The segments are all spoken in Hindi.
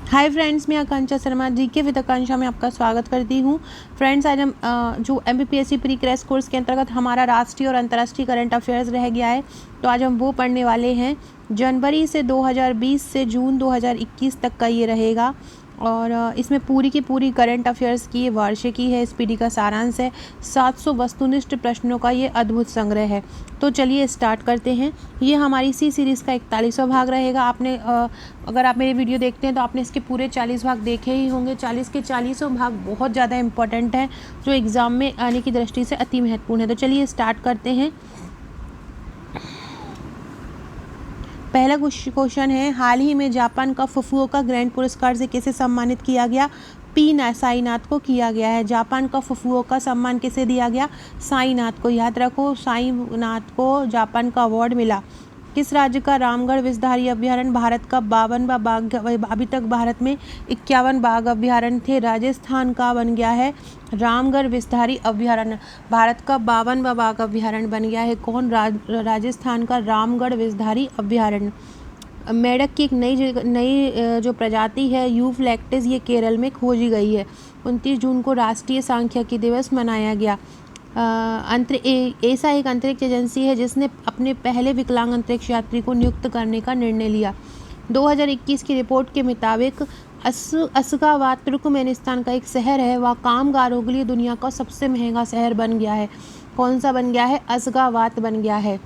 हाय फ्रेंड्स, मैं आकांक्षा शर्मा जीके विद आकांक्षा में आपका स्वागत करती हूँ। फ्रेंड्स, आज हम जो एमपीपीएससी प्री क्रैश कोर्स के अंतर्गत हमारा राष्ट्रीय और अंतर्राष्ट्रीय करंट अफेयर्स रह गया है, तो आज हम वो पढ़ने वाले हैं। जनवरी से 2020 से जून 2021 तक का ये रहेगा और इसमें पूरी की पूरी करंट अफेयर्स की ये वार्षिकी है। स्पीडी का सारांश है। 700 वस्तुनिष्ठ प्रश्नों का ये अद्भुत संग्रह है। तो चलिए स्टार्ट करते हैं। ये हमारी सी सीरीज़ का 41वां भाग रहेगा। आपने अगर आप मेरी वीडियो देखते हैं तो आपने इसके पूरे 40 भाग देखे ही होंगे। 40 के 40 भाग बहुत ज़्यादा इंपॉर्टेंट हैं, जो एग्ज़ाम में आने की दृष्टि से अति महत्वपूर्ण है। तो चलिए स्टार्ट करते हैं। पहला क्वेश्चन है, हाल ही में जापान का फुकुओका ग्रैंड पुरस्कार से किसे सम्मानित किया गया? साईनाथ को किया गया है। जापान का फुकुओका सम्मान किसे दिया गया? साईनाथ को। याद रखो, साईनाथ को जापान का अवार्ड मिला। किस राज्य का रामगढ़ विषधारी अभ्यारण्य भारत का 52वां बाघ? अभी तक भारत में 51 बाघ अभ्यारण्य थे। राजस्थान का बन गया है रामगढ़ विषधारी अभ्यारण्य। भारत का 52वां बाघ अभ्यारण्य बन गया है। कौन? राजस्थान का रामगढ़ विषधारी अभ्यारण्य। मेढक की एक नई जो प्रजाति है यूफ्लेक्टिस, ये केरल में खोजी गई है। 29 जून को राष्ट्रीय सांख्यिकी दिवस मनाया गया। ऐसा एक अंतरिक्ष एजेंसी है जिसने अपने पहले विकलांग अंतरिक्ष यात्री को नियुक्त करने का निर्णय लिया। 2021 की रिपोर्ट के मुताबिक अशगाबाद तुर्कमेनिस्तान का एक शहर है। वह कामगारों के लिए दुनिया का सबसे महंगा शहर बन गया है। कौन सा बन गया है? अशगाबाद बन गया है।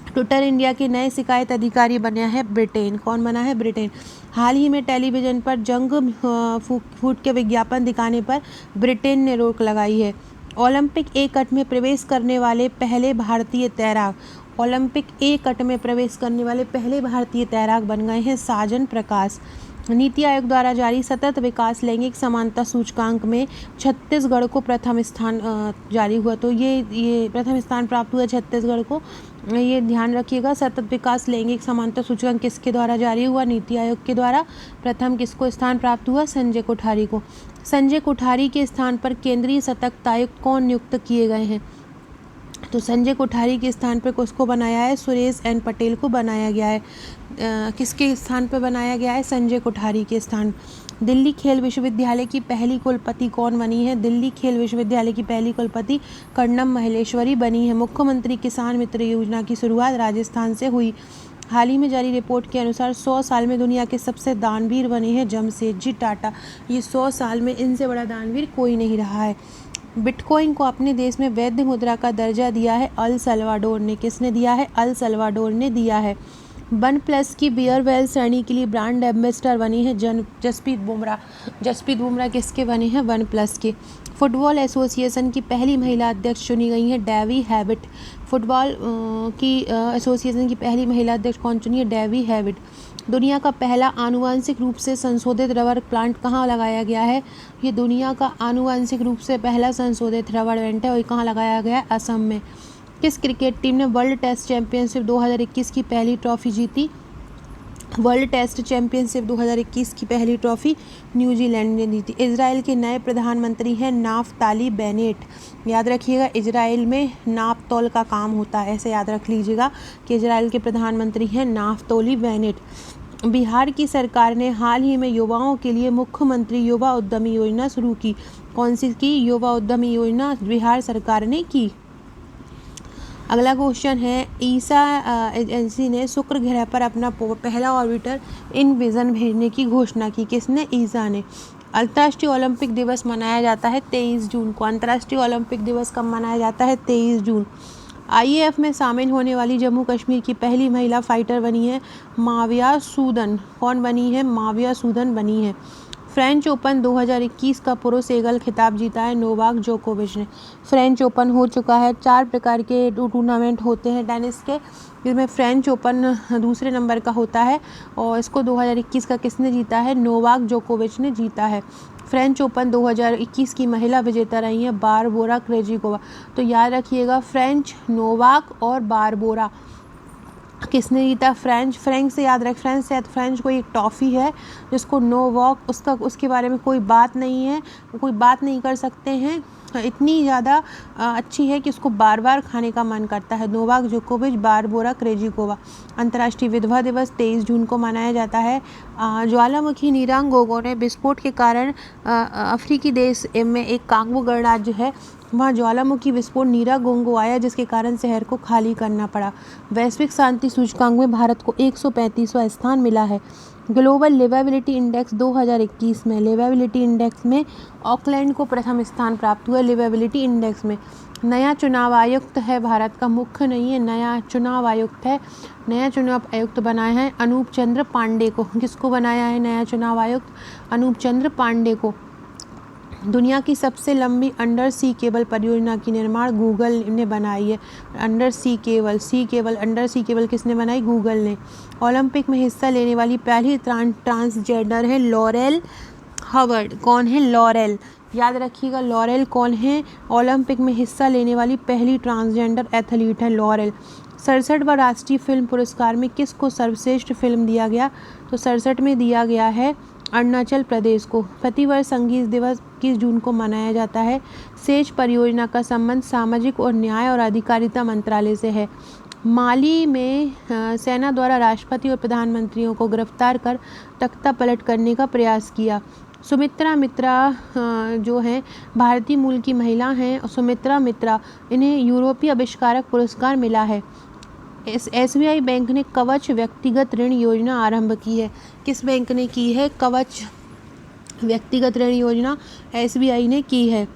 ट्विटर इंडिया के नए शिकायत अधिकारी बना है ब्रिटेन। कौन बना है? ब्रिटेन। हाल ही में टेलीविज़न पर जंक फूड के विज्ञापन दिखाने पर ब्रिटेन ने रोक लगाई है। ओलंपिक ए कट में प्रवेश करने वाले पहले भारतीय तैराक। ओलंपिक ए कट में प्रवेश करने वाले पहले भारतीय तैराक बन गए हैं साजन प्रकाश। नीति आयोग द्वारा जारी सतत विकास लैंगिक समानता सूचकांक में छत्तीसगढ़ को प्रथम स्थान जारी हुआ। तो ये प्रथम स्थान प्राप्त हुआ छत्तीसगढ़ को। ये ध्यान रखिएगा। सतत विकास लैंगिक समानता सूचकांक किसके द्वारा जारी हुआ? नीति आयोग के द्वारा। प्रथम किसको स्थान प्राप्त हुआ? संजय कोठारी को। संजय कोठारी के स्थान पर केंद्रीय सतर्कता आयुक्त कौन नियुक्त किए गए हैं? तो संजय कोठारी के स्थान पर किसको बनाया है? सुरेश एन पटेल को बनाया गया है। किसके स्थान पर बनाया गया है? संजय कोठारी के स्थान। दिल्ली खेल विश्वविद्यालय की पहली कुलपति कौन बनी है? दिल्ली खेल विश्वविद्यालय की पहली कुलपति कर्णम महेश्वरी बनी है। मुख्यमंत्री किसान मित्र योजना की शुरुआत राजस्थान से हुई। हाल ही में जारी रिपोर्ट के अनुसार 100 साल में दुनिया के सबसे दानवीर बने हैं जमशेदजी टाटा। ये 100 साल में इनसे बड़ा दानवीर कोई नहीं रहा है। बिटकॉइन को अपने देश में वैध मुद्रा का दर्जा दिया है अल सल्वाडोर ने। किसने दिया है? अल सल्वाडोर ने दिया है। वन प्लस की बियरवेल श्रेणी के लिए ब्रांड एम्बेसडर बनी है जसप्रीत बुमराह। जसप्रीत बुमराह किसके बने हैं? वन प्लस के। फुटबॉल एसोसिएशन की पहली महिला अध्यक्ष चुनी गई है डेवी हैविट। फुटबॉल की एसोसिएशन की पहली महिला अध्यक्ष कौन चुनी है? Debbie Hewitt. दुनिया का पहला आनुवंशिक रूप से संशोधित रबर प्लांट कहाँ लगाया गया है? ये दुनिया का आनुवंशिक रूप से पहला संशोधित रबर प्लांट है और कहाँ लगाया गया है? असम में। किस क्रिकेट टीम ने वर्ल्ड टेस्ट चैंपियनशिप 2021 की पहली ट्रॉफी जीती? वर्ल्ड टेस्ट चैंपियनशिप 2021 की पहली ट्रॉफी न्यूजीलैंड ने जीती। इजराइल के नए प्रधानमंत्री हैं नाफ्ताली बेनेट। याद रखिएगा, इजराइल में नापतोल का काम होता है, ऐसे याद रख लीजिएगा कि इजराइल के प्रधानमंत्री हैं नाफ्ताली बेनेट। बिहार की सरकार ने हाल ही में युवाओं के लिए मुख्यमंत्री युवा उद्यमी योजना शुरू की। कौन सी की? युवा उद्यमी योजना बिहार सरकार ने की। अगला क्वेश्चन है, ईसा एजेंसी ने शुक्र ग्रह पर अपना पहला ऑर्बिटर इनविजन भेजने की घोषणा की। किसने? ईसा ने। अंतर्राष्ट्रीय ओलंपिक दिवस मनाया जाता है 23 जून को। अंतर्राष्ट्रीय ओलंपिक दिवस कब मनाया जाता है? 23 जून। आईएएफ में शामिल होने वाली जम्मू कश्मीर की पहली महिला फाइटर बनी है माविया सूदन। कौन बनी है? माविया सूदन बनी है। फ्रेंच ओपन 2021 का पुरुष एकल खिताब जीता है नोवाक जोकोविच ने। फ्रेंच ओपन हो चुका है। 4 प्रकार के टूर्नामेंट होते हैं टेनिस के, जिसमें फ्रेंच ओपन दूसरे नंबर का होता है और इसको 2021 का किसने जीता है? नोवाक जोकोविच ने जीता है। फ्रेंच ओपन 2021 की महिला विजेता रही हैं बारबोरा क्रेजिकोवा। तो याद रखिएगा, फ्रेंच, नोवाक और बारबोरा। किसने जीता? फ्रेंच से याद रख, फ्रेंच कोई एक टॉफ़ी है जिसको नोवाक, उसके बारे में कोई बात नहीं है, कोई बात नहीं कर सकते हैं इतनी ज़्यादा अच्छी है कि उसको बार बार खाने का मन करता है। नोवाक जोकोविच, बारबोरा क्रेजिकोवा। अंतर्राष्ट्रीय विधवा दिवस 23 जून को मनाया जाता है। ज्वालामुखी नीरांगोगो ने विस्फोट के कारण अफ्रीकी देश में एक कांगो गणराज्य है, वहाँ ज्वालामुखी विस्फोट नीरागोंगो आया, जिसके कारण शहर को खाली करना पड़ा। वैश्विक शांति सूचकांक में भारत को 135वां स्थान मिला है। ग्लोबल लिवेबिलिटी इंडेक्स 2021 में लिवेबिलिटी इंडेक्स में ऑकलैंड को प्रथम स्थान प्राप्त हुआ। लिवेबिलिटी इंडेक्स में नया चुनाव आयुक्त है भारत का, मुख्य नहीं है, नया चुनाव आयुक्त है। नया चुनाव आयुक्त बनाया है अनूप चंद्र पांडे को। किसको बनाया है नया चुनाव आयुक्त? अनूप चंद्र पांडे को। दुनिया की सबसे लंबी अंडर सी केबल परियोजना की निर्माण गूगल ने बनाई है। Undersea cable undersea cable किसने बनाई? गूगल ने। ओलंपिक में हिस्सा लेने वाली पहली ट्रांसजेंडर है लॉरेल हवर्ड। कौन है? लॉरेल। याद रखिएगा, लॉरेल कौन है? ओलंपिक में हिस्सा लेने वाली पहली ट्रांसजेंडर एथलीट है लॉरेल। 67वां राष्ट्रीय फिल्म पुरस्कार में किसको सर्वश्रेष्ठ फिल्म दिया गया? तो 67 में दिया गया है अरुणाचल प्रदेश को। प्रतिवर्ष संगीत दिवस 21 जून को मनाया जाता है। सेज परियोजना का संबंध सामाजिक और न्याय और अधिकारिता मंत्रालय से है। माली में सेना द्वारा राष्ट्रपति और प्रधानमंत्रियों को गिरफ्तार कर तख्ता पलट करने का प्रयास किया। सुमित्रा मित्रा जो हैं भारतीय मूल की महिला हैं। सुमित्रा मित्रा, इन्हें यूरोपीय आविष्कारक पुरस्कार मिला है। SBI बैंक ने कवच व्यक्तिगत ऋण योजना आरंभ की है। किस बैंक ने की है? कवच व्यक्तिगत ऋण योजना SBI ने की है।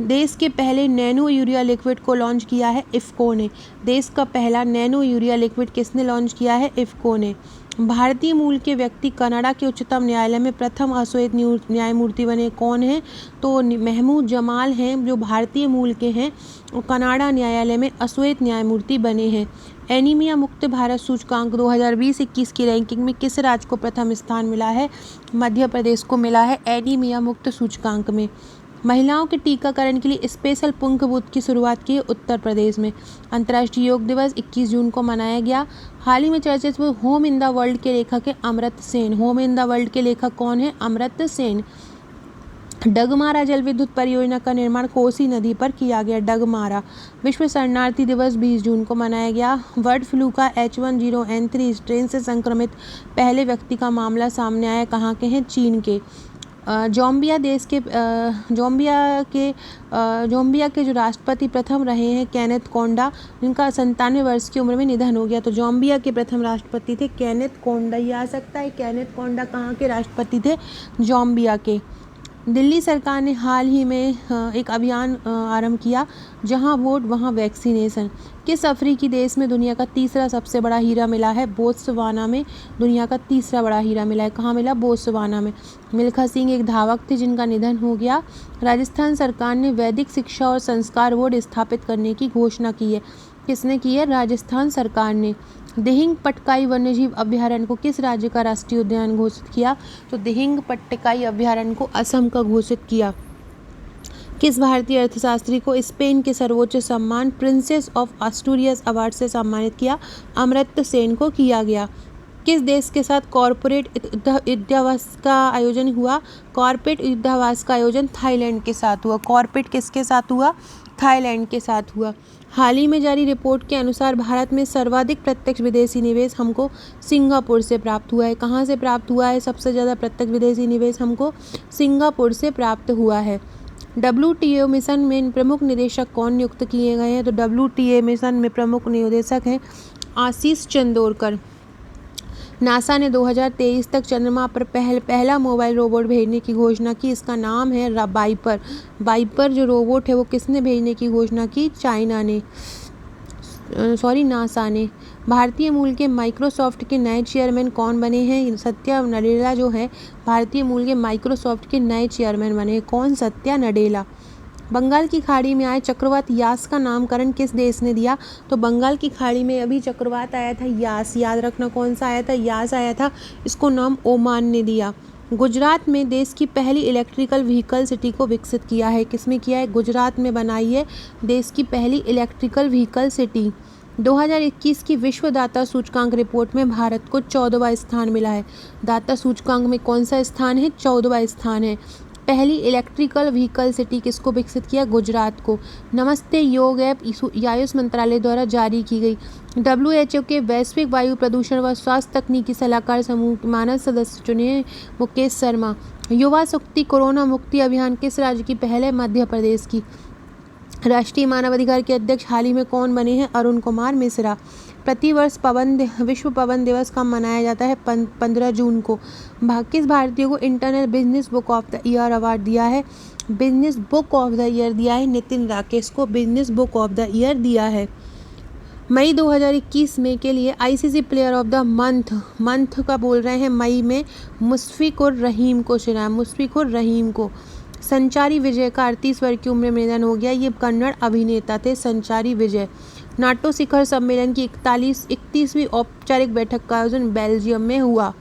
देश के पहले नैनो यूरिया लिक्विड को लॉन्च किया है इफ़को ने। देश का पहला नैनो यूरिया लिक्विड किसने लॉन्च किया है? इफ़को ने। भारतीय मूल के व्यक्ति कनाडा के उच्चतम न्यायालय में प्रथम अश्वेत न्यायमूर्ति बने। कौन है? तो महमूद जमाल हैं, जो भारतीय मूल के हैं और कनाडा न्यायालय में अश्वेत न्यायमूर्ति बने हैं। एनीमिया मुक्त भारत सूचकांक 2020-21 की रैंकिंग में किस राज्य को प्रथम स्थान मिला है? मध्य प्रदेश को मिला है एनीमिया मुक्त सूचकांक में। महिलाओं के टीकाकरण के लिए स्पेशल पुंख बूथ की शुरुआत की उत्तर प्रदेश में। अंतर्राष्ट्रीय योग दिवस 21 जून को मनाया गया। हाल ही में चर्चित हुए होम इन द वर्ल्ड के लेखक है Amartya Sen. Home in the world के लेखक कौन है? अमर्त्य सेन। डगमारा जल विद्युत परियोजना का निर्माण कोसी नदी पर किया गया। डगमारा। विश्व शरणार्थी दिवस 20 जून को मनाया गया। बर्ड फ्लू का H1N1 स्ट्रेन से संक्रमित पहले व्यक्ति का मामला सामने आया। कहाँ के हैं? चीन के। जोम्बिया के जो राष्ट्रपति प्रथम रहे हैं केनेथ कोंडा, जिनका 97 वर्ष की उम्र में निधन हो गया। तो जोम्बिया के प्रथम राष्ट्रपति थे केनेथ कोंडा। ये आ सकता है, केनेथ कोंडा कहाँ के राष्ट्रपति थे? जोम्बिया के। दिल्ली सरकार ने हाल ही में एक अभियान आरंभ किया, जहां वोट वहां वैक्सीनेशन। किस अफ्रीकी देश में दुनिया का तीसरा सबसे बड़ा हीरा मिला है? बोत्सवाना में दुनिया का तीसरा बड़ा हीरा मिला है। कहाँ मिला? बोत्सवाना में। मिल्खा सिंह एक धावक थे जिनका निधन हो गया। राजस्थान सरकार ने वैदिक शिक्षा और संस्कार बोर्ड स्थापित करने की घोषणा की है। किसने की है? राजस्थान सरकार ने। दिहिंग पटकाई वन्यजीव अभयारण्य को किस राज्य का राष्ट्रीय उद्यान घोषित किया? तो दिहिंग पटकाई अभयारण्य को असम का घोषित किया। किस भारतीय अर्थशास्त्री को स्पेन के सर्वोच्च सम्मान प्रिंसेस ऑफ एस्टूरियस अवार्ड से सम्मानित किया? अमर्त्य सेन को किया गया। किस देश के साथ कॉर्पोरेट युद्धाभ्यास का आयोजन हुआ? कॉर्पोरेट युद्धाभ्यास का आयोजन थाईलैंड के साथ हुआ। कॉर्पोरेट किसके साथ हुआ? थाईलैंड के साथ हुआ। हाल ही में जारी रिपोर्ट के अनुसार भारत में सर्वाधिक प्रत्यक्ष विदेशी निवेश हमको सिंगापुर से प्राप्त हुआ है। कहाँ से प्राप्त हुआ है? सबसे ज़्यादा प्रत्यक्ष विदेशी निवेश हमको सिंगापुर से प्राप्त हुआ है। WTO मिशन में प्रमुख निदेशक कौन नियुक्त किए गए हैं? तो WTO मिशन में प्रमुख निदेशक हैं आशीष चंदोरकर। नासा ने 2023 तक चंद्रमा पर पहला मोबाइल रोबोट भेजने की घोषणा की। इसका नाम है वाइपर। वाइपर जो रोबोट है वो किसने भेजने की घोषणा की? नासा ने। भारतीय मूल के माइक्रोसॉफ्ट के नए चेयरमैन कौन बने हैं? सत्या नडेला जो है भारतीय मूल के माइक्रोसॉफ्ट के नए चेयरमैन बने हैं। कौन? सत्या नडेला। बंगाल की खाड़ी में आए चक्रवात यास का नामकरण किस देश ने दिया? तो बंगाल की खाड़ी में अभी चक्रवात आया था यास, याद रखना कौन सा आया था? यास आया था। इसको नाम ओमान ने दिया। गुजरात में देश की पहली इलेक्ट्रिकल व्हीकल सिटी को विकसित किया है। किसमें किया है? गुजरात में बनाई है देश की पहली इलेक्ट्रिकल व्हीकल सिटी। 2021 की विश्व दाता सूचकांक रिपोर्ट में भारत को 14वां स्थान मिला है। दाता सूचकांक में कौन सा स्थान है? 14वां स्थान है। पहली इलेक्ट्रिकल व्हीकल सिटी किसको विकसित किया? गुजरात को। नमस्ते योग ऐप आयुष मंत्रालय द्वारा जारी की गई। WHO के वैश्विक वायु प्रदूषण व स्वास्थ्य तकनीकी सलाहकार समूह के मानद सदस्य चुने मुकेश शर्मा। युवा शक्ति कोरोना मुक्ति अभियान किस राज्य की पहल है? मध्य प्रदेश की। राष्ट्रीय मानवाधिकार के अध्यक्ष हाल ही में कौन बने हैं? अरुण कुमार मिश्रा। प्रतिवर्ष विश्व पवन दिवस कब मनाया जाता है? 15 जून को। किस भारतीय को internet business book of the year award दिया है? Business book of the year दिया है नितिन राकेश को business book of the year दिया है। मई 2021 में के लिए ICC player of the month का बोल रहे हैं मई में मुशफिकुर रहीम को चुना है। मुशफिकुर रहीम को। संचारी विजय का 38 वर्ष की उम्र में निधन हो गया। ये कन्नड़ अभिनेता थे संचारी विजय। नाटो शिखर सम्मेलन की 31वीं औपचारिक बैठक का आयोजन बेल्जियम में हुआ।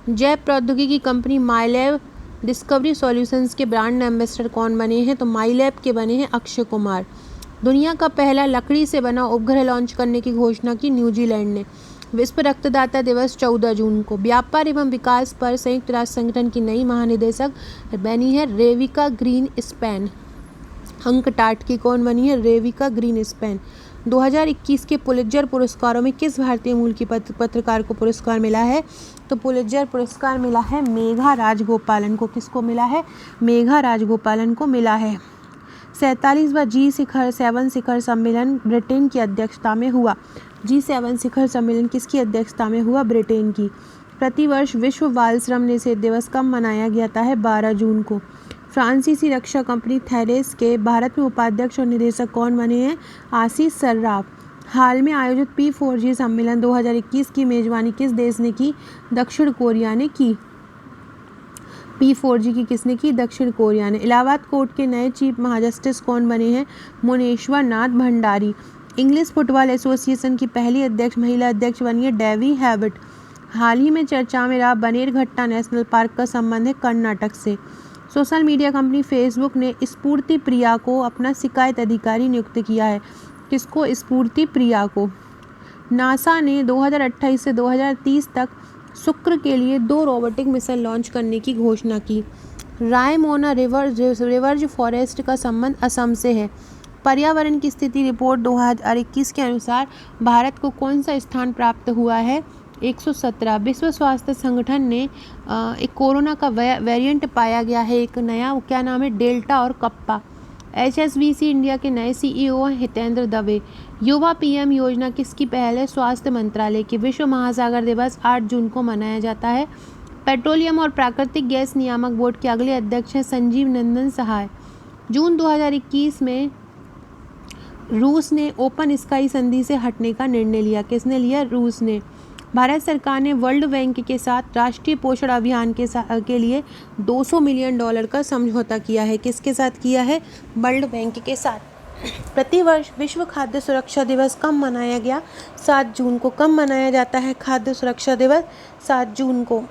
जैव प्रौद्योगिकी कंपनी माइलैब डिस्कवरी सॉल्यूशंस के ब्रांड एम्बेसडर कौन बने हैं? तो माइलैब के बने हैं अक्षय कुमार। दुनिया का पहला लकड़ी से बना उपग्रह लॉन्च करने की घोषणा की न्यूजीलैंड ने। विश्व रक्तदाता दिवस 14 जून को। व्यापार एवं विकास पर संयुक्त राष्ट्र संगठन की नई महानिदेशक बनी है रेविका ग्रीन स्पैन। अंक टाट की कौन बनी है? रेविका ग्रीन स्पैन। 2021 के पुलित्जर पुरस्कारों में किस भारतीय मूल की पत्रकार को पुरस्कार मिला है? तो पुलित्जर पुरस्कार मिला है मेघा राजगोपालन को। किसको मिला है? मेघा राजगोपालन को मिला है। 47वां G7 शिखर सम्मेलन ब्रिटेन की अध्यक्षता में हुआ। G7 शिखर सम्मेलन किसकी अध्यक्षता में हुआ? ब्रिटेन की। प्रतिवर्ष विश्व बाल श्रम निषेध दिवस कब मनाया जाता है? 12 जून को। फ्रांसीसी रक्षा कंपनी थैलेस के भारत में उपाध्यक्ष और निदेशक कौन बने हैं? आशीष सर्राफ। हाल में आयोजित P4G सम्मेलन 2021 की मेजबानी किस देश ने की? दक्षिण कोरिया ने की। P4G की किसने की? दक्षिण कोरिया ने। इलाहाबाद कोर्ट के नए चीफ महाजस्टिस कौन बने हैं? मुनेश्वर नाथ भंडारी। इंग्लिश फुटबॉल एसोसिएशन की पहली महिला अध्यक्ष बनी है डेवी हैविट। हाल ही में चर्चा में रहा बनेरघट्टा नेशनल पार्क का संबंध है कर्नाटक से। सोशल मीडिया कंपनी फेसबुक ने स्फूर्ति प्रिया को अपना शिकायत अधिकारी नियुक्त किया है। किसको? स्फूर्ति प्रिया को। नासा ने 2028 से 2030 तक शुक्र के लिए 2 रोबोटिक मिशन लॉन्च करने की घोषणा की। रायमोना रिवर्ज फॉरेस्ट का संबंध असम से है। पर्यावरण की स्थिति रिपोर्ट 2021 के अनुसार भारत को कौन सा स्थान प्राप्त हुआ है? 117। विश्व स्वास्थ्य संगठन ने एक कोरोना का वेरिएंट पाया गया है, एक नया, क्या नाम है? डेल्टा और कप्पा। HSBC इंडिया के नए CEO हैं हितेंद्र दवे। युवा PM योजना किसकी पहल है? स्वास्थ्य मंत्रालय की। विश्व महासागर दिवस 8 जून को मनाया जाता है। पेट्रोलियम और प्राकृतिक गैस नियामक बोर्ड के अगले अध्यक्ष हैं संजीव नंदन सहाय। जून 2021 में रूस ने ओपन स्काई संधि से हटने का निर्णय लिया। किसने लिया? रूस ने। भारत सरकार ने वर्ल्ड बैंक के साथ राष्ट्रीय पोषण अभियान के लिए $200 मिलियन का समझौता किया है। किसके साथ किया है? वर्ल्ड बैंक के साथ। प्रतिवर्ष विश्व खाद्य सुरक्षा दिवस कब मनाया गया? 7 जून को। कब मनाया जाता है खाद्य सुरक्षा दिवस? 7 जून को।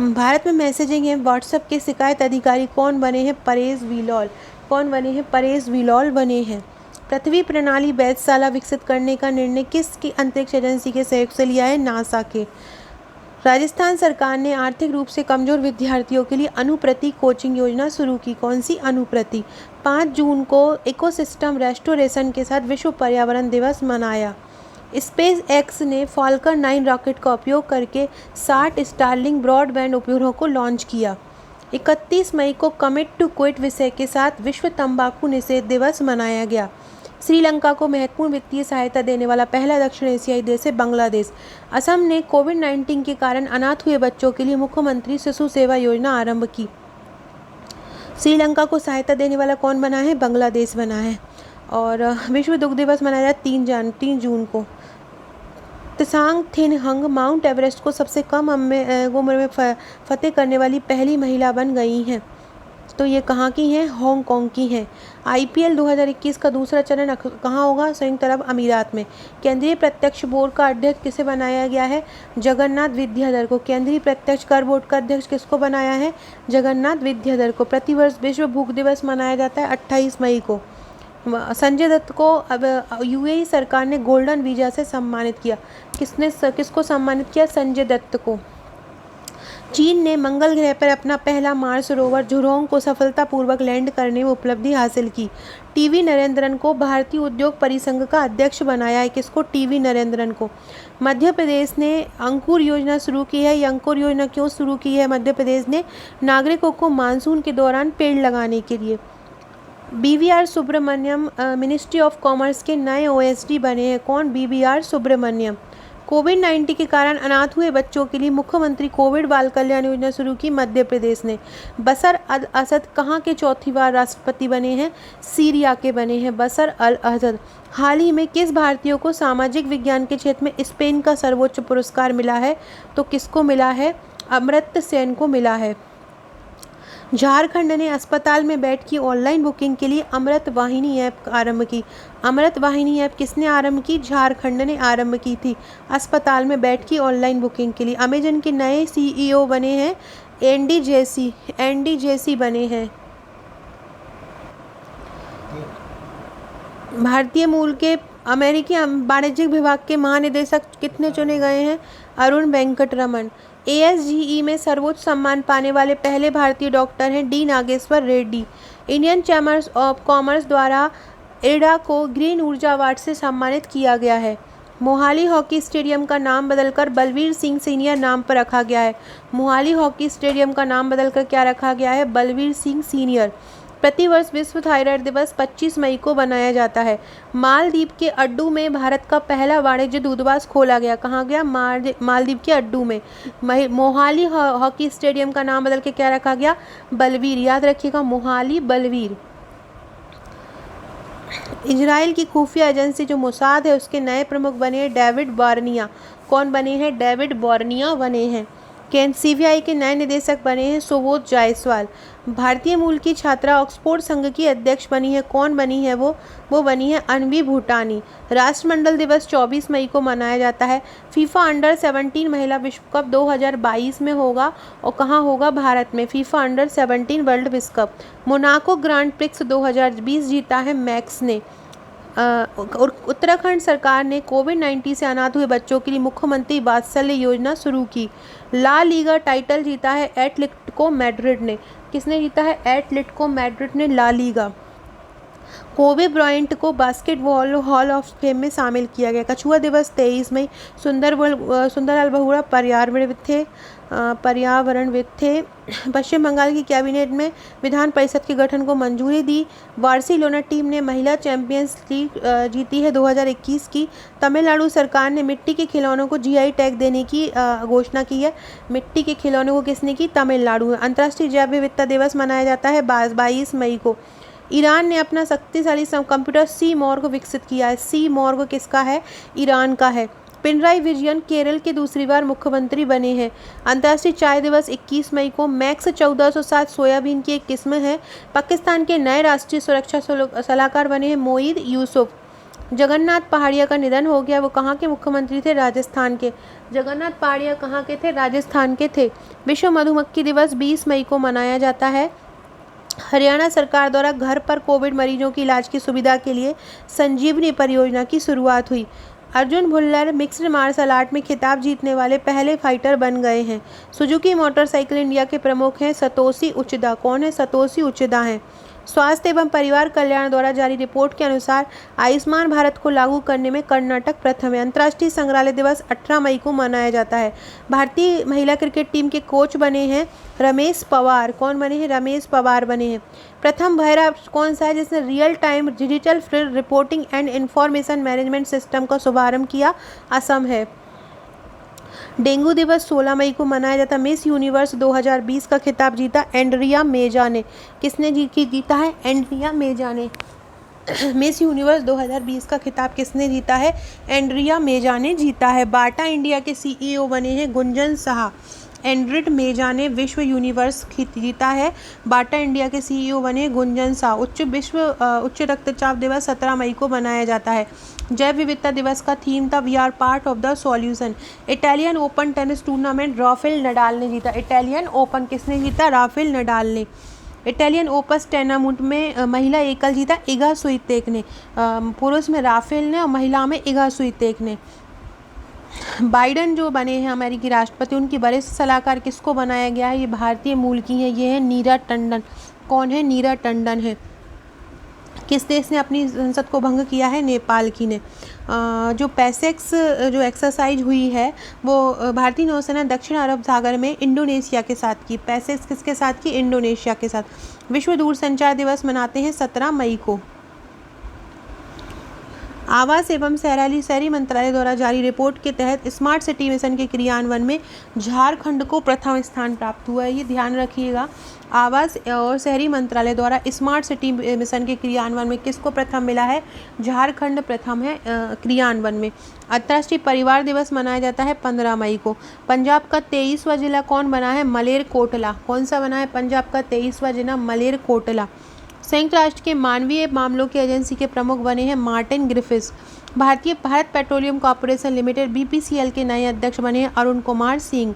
भारत में मैसेजिंग एवं व्हाट्सएप के शिकायत अधिकारी कौन बने हैं? परेश विलोल। कौन बने हैं? परेश विलोल बने हैं। पृथ्वी प्रणाली वेधशाला विकसित करने का निर्णय किसकी अंतरिक्ष एजेंसी के सहयोग से लिया है? नासा के। राजस्थान सरकार ने आर्थिक रूप से कमजोर विद्यार्थियों के लिए अनुप्रति कोचिंग योजना शुरू की। कौन सी अनुप्रति? 5 जून को इकोसिस्टम रेस्टोरेशन के साथ विश्व पर्यावरण दिवस मनाया। स्पेस एक्स ने फाल्कन 9 रॉकेट का उपयोग करके 60 स्टारलिंक ब्रॉडबैंड उपग्रहों को लॉन्च किया। 31 मई को कमिट टू क्विट विषय के साथ विश्व तंबाकू निषेध दिवस मनाया गया। श्रीलंका को महत्वपूर्ण वित्तीय सहायता देने वाला पहला दक्षिण एशियाई देश है बांग्लादेश। असम ने कोविड-19 के कारण अनाथ हुए बच्चों के लिए मुख्यमंत्री शिशु सेवा योजना आरंभ की। श्रीलंका को सहायता देने वाला कौन बना है? बांग्लादेश बना है। और विश्व दुग्ध दिवस मनाया 3 जून को। त्सांग थिनहंग माउंट एवरेस्ट को सबसे कम उम्र में फतेह करने वाली पहली महिला बन गई हैं। तो ये कहाँ की हैं? हांगकांग की हैं। IPL 2021 का दूसरा चरण कहाँ होगा? संयुक्त अरब अमीरात में। केंद्रीय प्रत्यक्ष बोर्ड का अध्यक्ष किसे बनाया गया है? जगन्नाथ विद्याधर को। केंद्रीय प्रत्यक्ष कर बोर्ड का अध्यक्ष किसको बनाया है? जगन्नाथ विद्याधर को। प्रतिवर्ष विश्व भूख दिवस मनाया जाता है 28 मई को। संजय दत्त को अब UAE सरकार ने गोल्डन वीजा से सम्मानित किया। किसको सम्मानित किया? संजय दत्त को। चीन ने मंगल ग्रह पर अपना पहला मार्स रोवर झुरोंग को सफलतापूर्वक लैंड करने में उपलब्धि हासिल की। टीवी नरेंद्रन को भारतीय उद्योग परिसंघ का अध्यक्ष बनाया है। किसको? टीवी नरेंद्रन को। मध्य प्रदेश ने अंकुर योजना शुरू की है। ये अंकुर योजना क्यों शुरू की है मध्य प्रदेश ने? नागरिकों को मानसून के दौरान पेड़ लगाने के लिए। BVR Subrahmanyam ministry of commerce के नए OSD बने हैं। कौन? BVR सुब्रमण्यम। कोविड-19 के कारण अनाथ हुए बच्चों के लिए मुख्यमंत्री कोविड बाल कल्याण योजना शुरू की मध्य प्रदेश ने। बशर अल असद कहाँ के चौथी बार राष्ट्रपति बने हैं? सीरिया के बने हैं बशर अल असद। हाल ही में किस भारतीय को सामाजिक विज्ञान के क्षेत्र में स्पेन का सर्वोच्च पुरस्कार मिला है? तो किसको मिला है? अमर्त्य सेन को मिला है। झारखंड ने अस्पताल में बेड की ऑनलाइन बुकिंग के लिए अमृत वाहिनी ऐप आरंभ की। अमृत वाहिनी ऐप किसने आरंभ की? झारखंड ने आरंभ की थी अस्पताल में बेड की ऑनलाइन बुकिंग के लिए। अमेजन के नए CEO बने हैं एंडी जेसी बने हैं। भारतीय मूल के अमेरिकी वाणिज्यिक विभाग के महानिदेशक कितने चुने गए हैं? अरुण वेंकटरमन। ASGE में सर्वोच्च सम्मान पाने वाले पहले भारतीय डॉक्टर हैं D Nageshwar Reddy. Indian chambers of commerce द्वारा एडा को ग्रीन ऊर्जा अवार्ड से सम्मानित किया गया है। मोहाली हॉकी स्टेडियम का नाम बदलकर बलवीर सिंह सीनियर नाम पर रखा गया है। मोहाली हॉकी स्टेडियम का नाम बदलकर क्या रखा गया है? बलवीर सिंह सीनियर। प्रतिवर्ष विश्व थायराइड दिवस 25 मई को मनाया जाता है। मालदीव के अड्डू में भारत का पहला वाणिज्य दूतावास खोला गया। कहाँ गया? मालदीव के अड्डू में। मोहाली हॉकी स्टेडियम का नाम बदल के क्या रखा गया? बलवीर। याद रखिएगा, मोहाली बलवीर। इजराइल की खुफिया एजेंसी जो मोसाद है उसके नए प्रमुख बने हैं डेविड बार्निया। कौन बने हैं? डेविड बार्निया बने हैं। CBI के नए निदेशक बने हैं सुबोध जायसवाल। भारतीय मूल की छात्रा ऑक्सफोर्ड संघ की अध्यक्ष बनी है। कौन बनी है वो बनी है अन्वी भूटानी। राष्ट्रमंडल दिवस 24 मई को मनाया जाता है। फीफा अंडर 17 महिला विश्व कप 2022 में होगा और कहाँ होगा? भारत में। फीफा अंडर 17 वर्ल्ड विश्व कप। मोनाको ग्रांड प्रिक्स 2020 जीता है मैक्स ने। उत्तराखंड सरकार ने कोविड-19 से अनाथ हुए बच्चों के लिए मुख्यमंत्री वात्सल्य योजना शुरू की। ला लीगा टाइटल जीता है एटलेटिको मैड्रिड ने। किसने जीता है? एटलेटिको मैड्रिड ने ला लीगा। कोबे ब्रायंट को बास्केटबॉल हॉल ऑफ फेम में शामिल किया गया। कछुआ दिवस 23 मई। सुंदरलाल बहुगुणा पर्यावरणविद थे। पश्चिम बंगाल की कैबिनेट में विधान परिषद के गठन को मंजूरी दी। बार्सिलोना टीम ने महिला चैंपियंस लीग जीती है 2021 की। तमिलनाडु सरकार ने मिट्टी के खिलौनों को GI टैग देने की घोषणा की है। मिट्टी के खिलौनों को किसने की? तमिलनाडु। अंतर्राष्ट्रीय जैव विविधता दिवस मनाया जाता है 22 मई को। ईरान ने अपना शक्तिशाली कंप्यूटर सीमॉर्ग विकसित किया है। सीमॉर्ग किसका है? ईरान का है। पिनराई विजयन केरल के दूसरी बार मुख्यमंत्री बने हैं। अंतर्राष्ट्रीय चाय दिवस 21 मई को। मैक्स 1407 सोयाबीन की एक किस्म है। पाकिस्तान के नए राष्ट्रीय सुरक्षा सलाहकार बने हैं मोईद यूसुफ। जगन्नाथ पहाड़िया का निधन हो गया। वो कहाँ के मुख्यमंत्री थे? राजस्थान के। जगन्नाथ पहाड़िया कहाँ के थे? राजस्थान के थे। विश्व मधुमक्खी दिवस 20 मई को मनाया जाता है। हरियाणा सरकार द्वारा घर पर कोविड मरीजों की इलाज की सुविधा के लिए संजीवनी परियोजना की शुरुआत हुई। Arjun Bhullar mixed martial art में खिताब जीतने वाले पहले फाइटर बन गए हैं। सुजुकी मोटरसाइकिल इंडिया के प्रमुख हैं सतोशी उचिदा। कौन है? सतोशी उचिदा हैं। स्वास्थ्य एवं परिवार कल्याण द्वारा जारी रिपोर्ट के अनुसार आयुष्मान भारत को लागू करने में कर्नाटक प्रथम है। अंतर्राष्ट्रीय संग्रहालय दिवस 18 मई को मनाया जाता है। भारतीय महिला क्रिकेट टीम के कोच बने हैं रमेश पवार। कौन बने हैं? रमेश पवार बने हैं। प्रथम भैरा कौन सा है जिसने real time digital reporting and information management system का शुभारंभ किया? असम है। डेंगू दिवस 16 मई को मनाया जाता है। मिस यूनिवर्स 2020 का खिताब जीता एंड्रिया मेजा ने। किसने जीता है? एंड्रिया मेजा ने। मिस यूनिवर्स 2020 का खिताब किसने जीता है? एंड्रिया मेजा ने जीता है। बाटा इंडिया के CEO बने हैं गुंजन साहा। एंड्रिड मेजा ने विश्व यूनिवर्स जीता है। बाटा इंडिया के CEO बने गुंजन साहा। उच्च रक्तचाप दिवस 17 मई को मनाया जाता है। जैव विविधता दिवस का थीम था we are part of the solution. Italian open tennis tournament Rafael Nadal ने जीता। इटालियन ओपन किसने जीता? राफेल नडाल ने। इटालियन ओपस टूर्नामेंट में महिला एकल जीता इगा स्वितेक ने। पुरुष में राफेल ने और महिला में इगा स्वितेक ने। बाइडन जो बने हैं अमेरिकी राष्ट्रपति, उनकी वरिष्ठ सलाहकार किसको बनाया गया है? ये भारतीय मूल की है, ये है नीरा टंडन। कौन है? नीरा टंडन है। किस देश ने अपनी संसद को भंग किया है? नेपाल की ने। जो पैसेक्स जो एक्सरसाइज हुई है वो भारतीय नौसेना दक्षिण अरब सागर में इंडोनेशिया के साथ की। पैसेक्स किसके साथ की? इंडोनेशिया के साथ। विश्व दूरसंचार दिवस मनाते हैं 17 मई को। आवास एवं शहरी मंत्रालय द्वारा जारी रिपोर्ट के तहत स्मार्ट सिटी मिशन के क्रियान्वयन में झारखंड को प्रथम स्थान प्राप्त हुआ है। ये ध्यान रखिएगा, आवास और शहरी मंत्रालय द्वारा स्मार्ट सिटी मिशन के क्रियान्वयन में किसको प्रथम मिला है? झारखंड प्रथम है क्रियान्वयन में। अंतर्राष्ट्रीय परिवार दिवस मनाया जाता है 15 मई को। पंजाब का 23वां जिला कौन बना है? मलेरकोटला। कौन सा बना है पंजाब का 23वां जिला? मलेरकोटला। संयुक्त राष्ट्र के मानवीय मामलों की एजेंसी के प्रमुख बने हैं Martin Griffiths. Bharat petroleum corporation limited BPCL के नए अध्यक्ष बने हैं अरुण कुमार सिंह।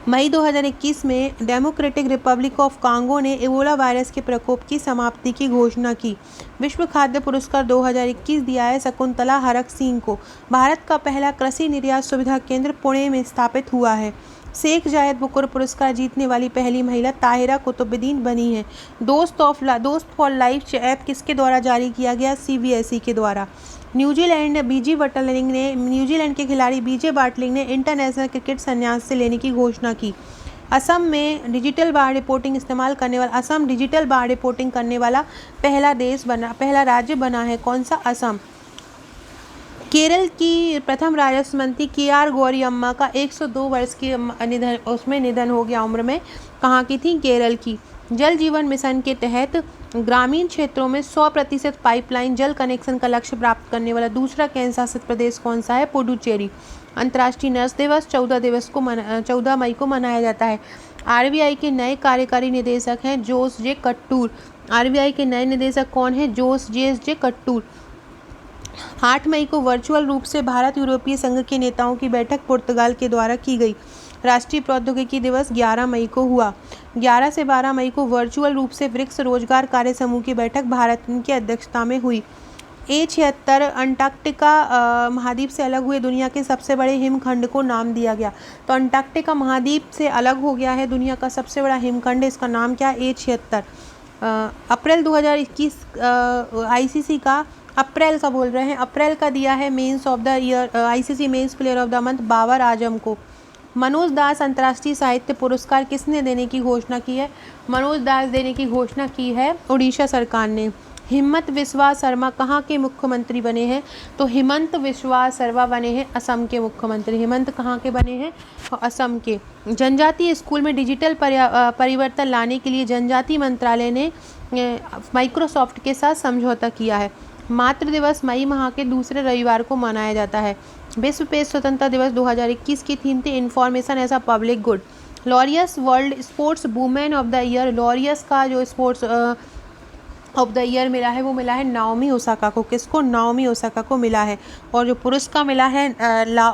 मई 2021 में डेमोक्रेटिक रिपब्लिक ऑफ कांगो ने इबोला वायरस के प्रकोप की समाप्ति की घोषणा की। विश्व खाद्य पुरस्कार 2021 दिया है शकुंतला हरक सिंह को। भारत का पहला कृषि निर्यात सुविधा केंद्र पुणे में स्थापित हुआ है। शेख जायद बुकर पुरस्कार जीतने वाली पहली महिला ताहिरा कुतुबुद्दीन बनी है। दोस्त फॉर लाइफ ऐप किसके द्वारा जारी किया गया? सीबीएसई के द्वारा। न्यूजीलैंड के खिलाड़ी बीजे बाटलिंग ने इंटरनेशनल क्रिकेट संन्यास से लेने की घोषणा की। असम में डिजिटल बाढ़ रिपोर्टिंग इस्तेमाल करने वाला असम डिजिटल बाढ़ रिपोर्टिंग करने वाला पहला राज्य बना है। कौन सा? असम। केरल की प्रथम राजस्व मंत्री के.आर. गौरियम्मा का 102 वर्ष की निधन हो गया उम्र में। कहाँ की थी? केरल की। जल जीवन मिशन के तहत ग्रामीण क्षेत्रों में 100% पाइपलाइन जल कनेक्शन का लक्ष्य प्राप्त करने वाला दूसरा केंद्र शासित प्रदेश कौन सा है? पुडुचेरी। अंतर्राष्ट्रीय नर्स दिवस 14 मई को मनाया जाता है। आरबीआई के नए कार्यकारी निदेशक हैं जोस जे कट्टूर। आरबीआई के नए निदेशक कौन है? जोस जे कट्टूर। 8 मई को वर्चुअल रूप से भारत यूरोपीय संघ के नेताओं की बैठक पुर्तगाल के द्वारा की गई। राष्ट्रीय प्रौद्योगिकी दिवस 11 मई को हुआ। 11 से 12 मई को वर्चुअल रूप से ब्रिक्स रोजगार कार्य समूह की बैठक भारत की अध्यक्षता में हुई। A76 अंटार्कटिका महाद्वीप से अलग हुए दुनिया के सबसे बड़े हिमखंड को नाम दिया गया। तो अंटार्कटिका महाद्वीप से अलग हो गया है दुनिया का सबसे बड़ा हिमखंड, इसका नाम क्या? A76। अप्रैल 2021 आईसीसी का अप्रैल का बोल रहे हैं, अप्रैल का दिया है men's of the year ICC men's player of the month Babar Azam को। मनोज दास अंतर्राष्ट्रीय साहित्य पुरस्कार किसने देने की घोषणा की है? मनोज दास देने की घोषणा की है उड़ीसा सरकार ने। हिमंत बिस्वा शर्मा कहाँ के मुख्यमंत्री बने हैं? तो हिमंत बिस्वा शर्मा बने हैं असम के मुख्यमंत्री। हिमंत कहाँ के बने हैं? असम के। जनजातीय स्कूल में डिजिटल परिवर्तन लाने के लिए जनजातीय मंत्रालय ने माइक्रोसॉफ्ट के साथ समझौता किया है। मातृ दिवस मई माह के दूसरे रविवार को मनाया जाता है। विश्व प्रेस स्वतंत्रता दिवस 2021 की थीम थी information as a public good. Laureus world sports women of the year, Laureus का जो स्पोर्ट्स ऑफ द ईयर मिला है वो मिला है नाओमी ओसाका को। किसको? नाओमी ओसाका को मिला है। और जो पुरस्कार मिला है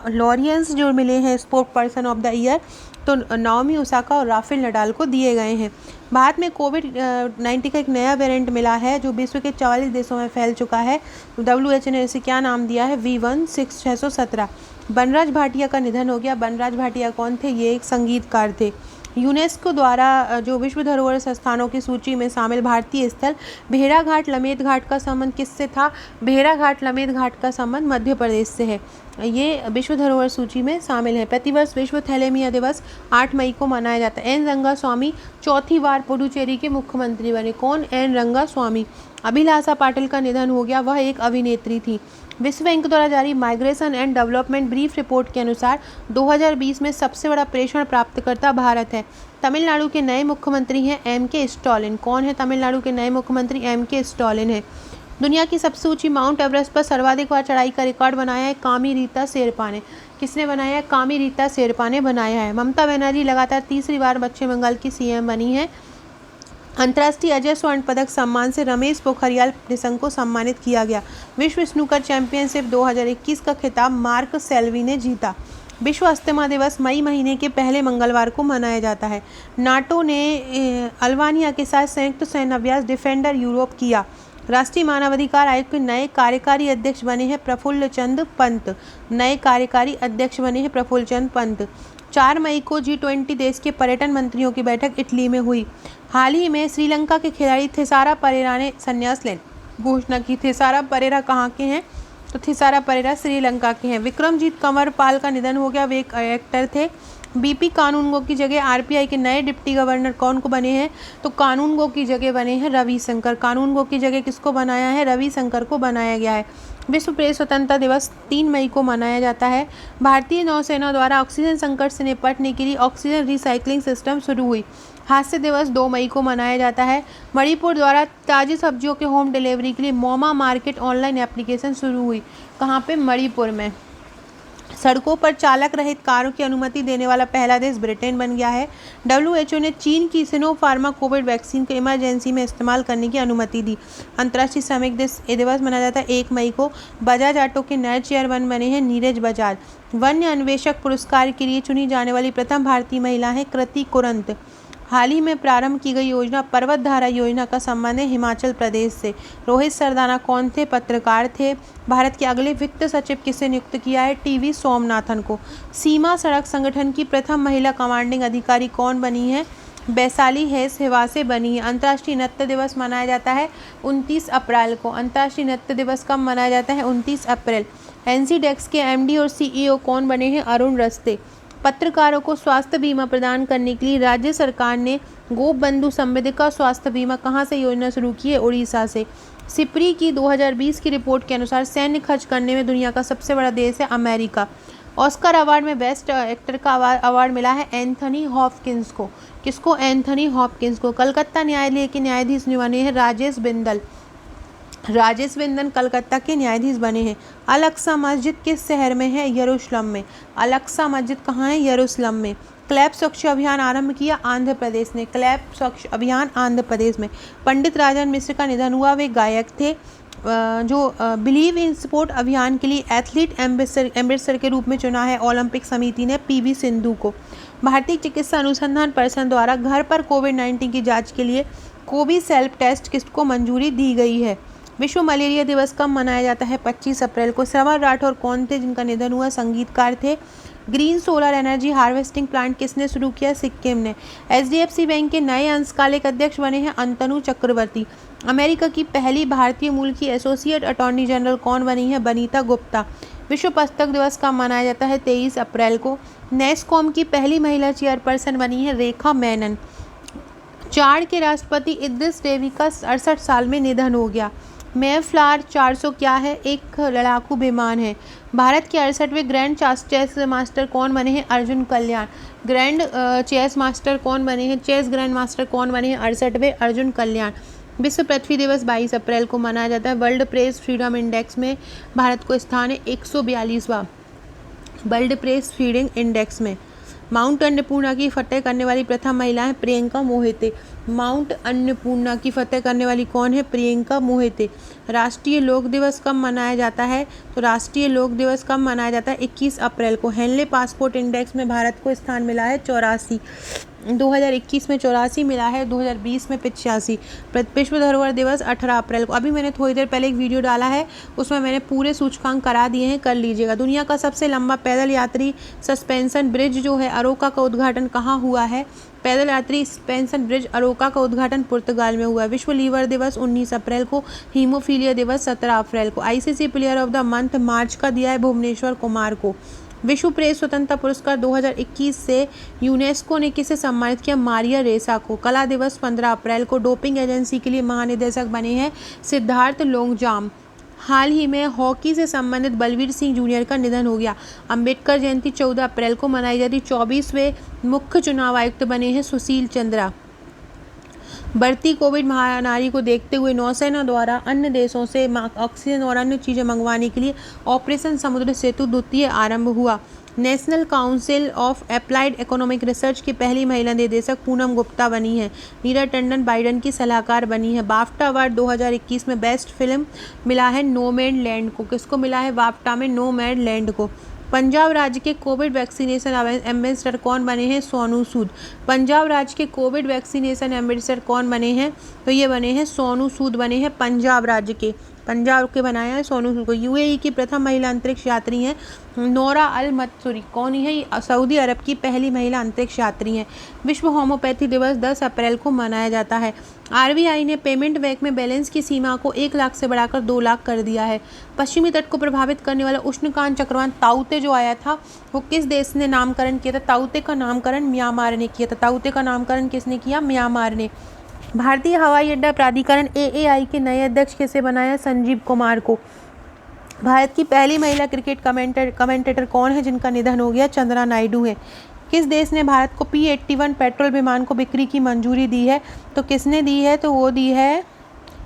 लॉरियंस जो मिले हैं sport person of the year, तो नाओमी ओसाका और राफेल नडाल को दिए गए हैं। भारत में कोविड-19 का एक नया वेरिएंट मिला है जो विश्व के 44 देशों में फैल चुका है। WHO ने इसे क्या नाम दिया है? V16617। बनराज भाटिया का निधन हो गया। बनराज भाटिया कौन थे? ये एक संगीतकार थे। यूनेस्को द्वारा जो विश्व धरोहर स्थानों की सूची में शामिल भारतीय स्थल भेड़ाघाट लमेत घाट का संबंध किससे था? भेड़ाघाट लमेत घाट का संबंध मध्य प्रदेश से है। ये विश्व धरोहर सूची में शामिल है। प्रतिवर्ष विश्व थैलेमिया दिवस 8 मई को मनाया जाता है। एन रंगास्वामी चौथी बार पुडुचेरी के मुख्यमंत्री बने। कौन? एन रंगास्वामी। अभिलाषा पाटिल का निधन हो गया, वह एक अभिनेत्री थी। विश्व बैंक द्वारा जारी migration and development brief report के अनुसार 2020 में सबसे बड़ा प्रेषण प्राप्तकर्ता भारत है। तमिलनाडु के नए मुख्यमंत्री हैं M.K. स्टालिन। कौन है तमिलनाडु के नए मुख्यमंत्री? M.K. स्टालिन है। दुनिया की सबसे ऊंची माउंट एवरेस्ट पर सर्वाधिक बार चढ़ाई का रिकॉर्ड बनाया है कामी रीता शेरपा ने। किसने बनाया है? कामी रीता शेरपा ने बनाया है। ममता बनर्जी लगातार तीसरी बार पश्चिम बंगाल की CM बनी है। अंतर्राष्ट्रीय अजय स्वर्ण पदक सम्मान से रमेश पोखरियाल निशंक को सम्मानित किया गया। विश्व स्नूकर चैंपियनशिप 2021 का खिताब मार्क सेल्वी ने जीता। विश्व अस्थमा दिवस मई महीने के पहले मंगलवार को मनाया जाता है। नाटो ने अल्बानिया के साथ संयुक्त सैन्य अभ्यास डिफेंडर यूरोप किया। राष्ट्रीय मानवाधिकार आयोग के नए कार्यकारी अध्यक्ष बने हैं प्रफुल्ल चंद पंत। नए कार्यकारी अध्यक्ष बने हैं प्रफुल्ल चंद पंत। 4 मई को G20 देश के पर्यटन मंत्रियों की बैठक इटली में हुई। हाल ही में श्रीलंका के खिलाड़ी थिसारा परेरा ने संन्यास लेने की घोषणा की। थिसारा परेरा कहाँ के हैं? तो थिसारा परेरा श्रीलंका के हैं। विक्रमजीत कंवर पाल का निधन हो गया, वे एक एक्टर थे। बीपी कानूनगो की जगह आरबीआई के नए डिप्टी गवर्नर कौन को बने हैं? तो कानूनगो की जगह बने हैं रविशंकर। कानूनगो की जगह किसको बनाया है? रविशंकर को बनाया गया है। विश्व प्रेस स्वतंत्रता दिवस 3 मई को मनाया जाता है। भारतीय नौसेना द्वारा ऑक्सीजन संकट से निपटने के लिए ऑक्सीजन रिसाइकलिंग सिस्टम शुरू हुई। हास्य दिवस 2 मई को मनाया जाता है। मणिपुर द्वारा ताज़ी सब्जियों के होम डिलीवरी के लिए मोमा मार्केट ऑनलाइन एप्लीकेशन शुरू हुई। कहाँ पे? मणिपुर में। सड़कों पर चालक रहित कारों की अनुमति देने वाला पहला देश ब्रिटेन बन गया है। WHO ने चीन की सिनोफार्मा कोविड वैक्सीन को इमरजेंसी में इस्तेमाल करने की अनुमति दी। अंतर्राष्ट्रीय श्रमिक दिवस मनाया जाता है 1 मई को। बजाज ऑटो के नए चेयरमैन बने हैं नीरज बजाज। वन्य अन्वेषक पुरस्कार के लिए चुनी जाने वाली प्रथम भारतीय महिला है कृति कुरंत। हाल ही में प्रारंभ की गई योजना पर्वत धारा योजना का संबंध है हिमाचल प्रदेश से। रोहित सरदाना कौन थे? पत्रकार थे। भारत के अगले वित्त सचिव किसे नियुक्त किया है? टीवी सोमनाथन को। सीमा सड़क संगठन की प्रथम महिला कमांडिंग अधिकारी कौन बनी है? वैशाली हेवा से बनी है। अंतर्राष्ट्रीय नृत्य दिवस मनाया जाता है 29 अप्रैल को। अंतर्राष्ट्रीय नृत्य दिवस कब मनाया जाता है? 29 अप्रैल। एनसीडेक्स के एमडी और सीईओ कौन बने हैं? अरुण रस्ते। पत्रकारों को स्वास्थ्य बीमा प्रदान करने के लिए राज्य सरकार ने गोप बंधु संवेदिका स्वास्थ्य बीमा कहाँ से योजना शुरू की है? उड़ीसा से। सिप्री की 2020 की रिपोर्ट के अनुसार सैन्य खर्च करने में दुनिया का सबसे बड़ा देश है अमेरिका। ऑस्कर अवार्ड में बेस्ट एक्टर का अवार्ड मिला है एंथनी हॉपकिंस को। किसको? एंथनी हॉपकिंस को। कलकत्ता न्यायालय के न्यायाधीश बने हैं राजेश बिंदल। राजेश बिंदल कलकत्ता के न्यायाधीश बने हैं। अल-अक्सा मस्जिद किस शहर में है? यरूशलेम में। अल-अक्सा मस्जिद कहाँ है? यरूशलेम में। क्लैप स्वच्छ अभियान आरंभ किया आंध्र प्रदेश ने। क्लैप स्वच्छ अभियान आंध्र प्रदेश में। पंडित राजन मिश्र का निधन हुआ, वे गायक थे। जो बिलीव इन स्पोर्ट अभियान के लिए एथलीट एम्बेसडर के रूप में चुना है ओलंपिक समिति ने पीवी सिंधु को। भारतीय चिकित्सा अनुसंधान परिषद द्वारा घर पर कोविड-19 की जांच के लिए कोवी सेल्फ टेस्ट किट को मंजूरी दी गई है। विश्व मलेरिया दिवस कब मनाया जाता है? 25 अप्रैल को। श्रवण राठौर कौन थे जिनका निधन हुआ? संगीतकार थे। Green solar energy harvesting plant किसने शुरू किया? सिक्किम ने। एचडीएफसी बैंक के नए अंशकालिक अध्यक्ष बने हैं अंतनु चक्रवर्ती। अमेरिका की पहली भारतीय मूल की एसोसिएट अटॉर्नी जनरल कौन बनी है? बनीता गुप्ता। विश्व पुस्तक दिवस कब मनाया जाता है? 23 अप्रैल को। नेस्कॉम की पहली महिला चेयरपर्सन बनी है रेखा मेनन। चाड के राष्ट्रपति इद्रिस डेबी का 68 साल में निधन हो गया। मेफ्लावर 400 क्या है? एक लड़ाकू विमान है। भारत के 68वें ग्रैंड चेस मास्टर कौन बने हैं? अर्जुन कल्याण। ग्रैंड चेस मास्टर कौन बने हैं? चेस ग्रैंड मास्टर कौन बने हैं? 68वें अर्जुन कल्याण। विश्व पृथ्वी दिवस 22 अप्रैल को मनाया जाता है। वर्ल्ड प्रेस फ्रीडम इंडेक्स में भारत को स्थान है 142वां वर्ल्ड प्रेस फ्रीडम इंडेक्स में। माउंट अन्नपूर्णा की फतेह करने वाली प्रथम महिला है प्रियंका मोहिते। माउंट अन्नपूर्णा की फतेह करने वाली कौन है? प्रियंका मोहिते। राष्ट्रीय लोक दिवस कब मनाया जाता है? तो राष्ट्रीय लोक दिवस कब मनाया जाता है? 21 अप्रैल को। हेनले पासपोर्ट इंडेक्स में भारत को स्थान मिला है 84। 2021 में 84 मिला है, 2020 में 85। विश्व धरोहर दिवस 18 अप्रैल को। अभी मैंने थोड़ी देर पहले एक वीडियो डाला है, उसमें मैंने पूरे सूचकांक करा दिए हैं, कर लीजिएगा। दुनिया का सबसे लंबा पैदल यात्री सस्पेंशन ब्रिज जो है अरोका का उद्घाटन कहाँ हुआ है? पैदल यात्री सस्पेंशन ब्रिज अरोका का उद्घाटन पुर्तगाल में हुआ। विश्व लीवर दिवस 19 अप्रैल को। हीमोफीलिया दिवस 17 अप्रैल को। ICC player of the month March का दिया है भुवनेश्वर कुमार को। विश्व प्रेस स्वतंत्रता पुरस्कार 2021 से यूनेस्को ने किसे सम्मानित किया? मारिया रेसा को। कला दिवस 15 अप्रैल को। डोपिंग एजेंसी के लिए महानिदेशक बने हैं सिद्धार्थ लोंगजाम। हाल ही में हॉकी से संबंधित बलवीर सिंह जूनियर का निधन हो गया। अंबेडकर जयंती 14 अप्रैल को मनाई जाती। 24वें मुख्य चुनाव आयुक्त बने हैं सुशील चंद्रा। बढ़ती कोविड महामारी को देखते हुए नौसेना द्वारा अन्य देशों से ऑक्सीजन और अन्य चीज़ें मंगवाने के लिए ऑपरेशन समुद्र सेतु द्वितीय आरंभ हुआ। National council of applied economic research की पहली महिला निदेशक पूनम गुप्ता बनी है। नीरा टंडन बाइडन की सलाहकार बनी है। बाफ्टा अवार्ड 2021 में बेस्ट फिल्म मिला है नोमैडलैंड को। किसको मिला है? बाफ्टा में नोमैडलैंड को। पंजाब राज्य के कोविड वैक्सीनेशन एम्बेसडर कौन बने हैं? सोनू सूद। पंजाब राज्य के कोविड वैक्सीनेशन एम्बेसडर कौन बने हैं? तो ये बने हैं सोनू सूद बने हैं पंजाब राज्य के। पंजाब के बनाया है सोनू सूद को। यूएई की प्रथम महिला अंतरिक्ष यात्री हैं नोरा अल मत्सुरी। कौन है ये? सऊदी अरब की पहली महिला अंतरिक्ष यात्री हैं। विश्व होम्योपैथी दिवस 10 अप्रैल को मनाया जाता है। आरबीआई ने पेमेंट बैंक में बैलेंस की सीमा को 1 लाख से बढ़ाकर 2 लाख कर दिया है। पश्चिमी तट को प्रभावित करने वाला उष्णकांत चक्रवात ताउते जो आया था वो किस देश ने नामकरण किया था? ताउते का नामकरण म्यांमार ने किया था। ताउते का नामकरण किसने किया? म्यांमार ने। भारतीय हवाई अड्डा प्राधिकरण एएआई के नए अध्यक्ष किसे बनाया? संजीव कुमार को। भारत की पहली महिला क्रिकेट कमेंटेटर कौन है जिनका निधन हो गया? चंद्रा नायडू है। किस देश ने भारत को P-81 पेट्रोल विमान को बिक्री की मंजूरी दी है? तो किसने दी है? तो वो दी है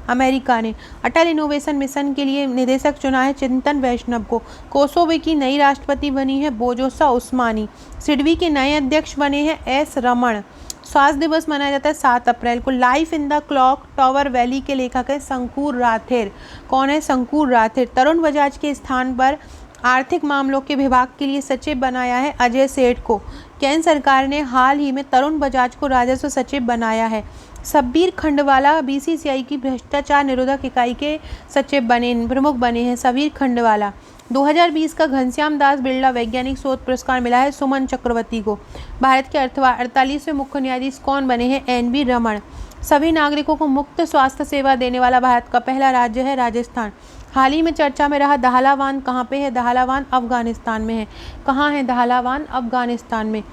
अमेरिका ने। अटल इनोवेशन मिशन के लिए निदेशक चुना है चिंतन वैष्णव को। कोसोवो की नई राष्ट्रपति बनी है बोजोसा उस्मानी। सिडबी के नए अध्यक्ष बने हैं एस रमण। स्वास्थ्य दिवस मनाया जाता है 7 अप्रैल को। Life in the clock tower valley के लेखक है शंकुर राथेर। कौन है? शंकुर राथेर। तरुण बजाज के स्थान पर आर्थिक मामलों के विभाग के लिए सचिव बनाया है अजय सेठ को। केंद्र सरकार ने हाल ही में तरुण बजाज को राजस्व सचिव बनाया है। शब्बीर खंडवाला बीसीसीआई की भ्रष्टाचार निरोधक इकाई के सचिव प्रमुख बने हैं शब्बीर खंडवाला। 2020 का घनश्याम दास बिरला वैज्ञानिक शोध पुरस्कार मिला है सुमन चक्रवर्ती को। भारत के 48वें मुख्य न्यायाधीश कौन बने हैं? एन.वी. रमण। सभी नागरिकों को मुफ्त स्वास्थ्य सेवा देने वाला भारत का पहला राज्य है राजस्थान। हाल ही में चर्चा में रहा दहलावान कहाँ पे है? दहलावान अफगानिस्तान में है। कहाँ है दहलावान? अफगानिस्तान में।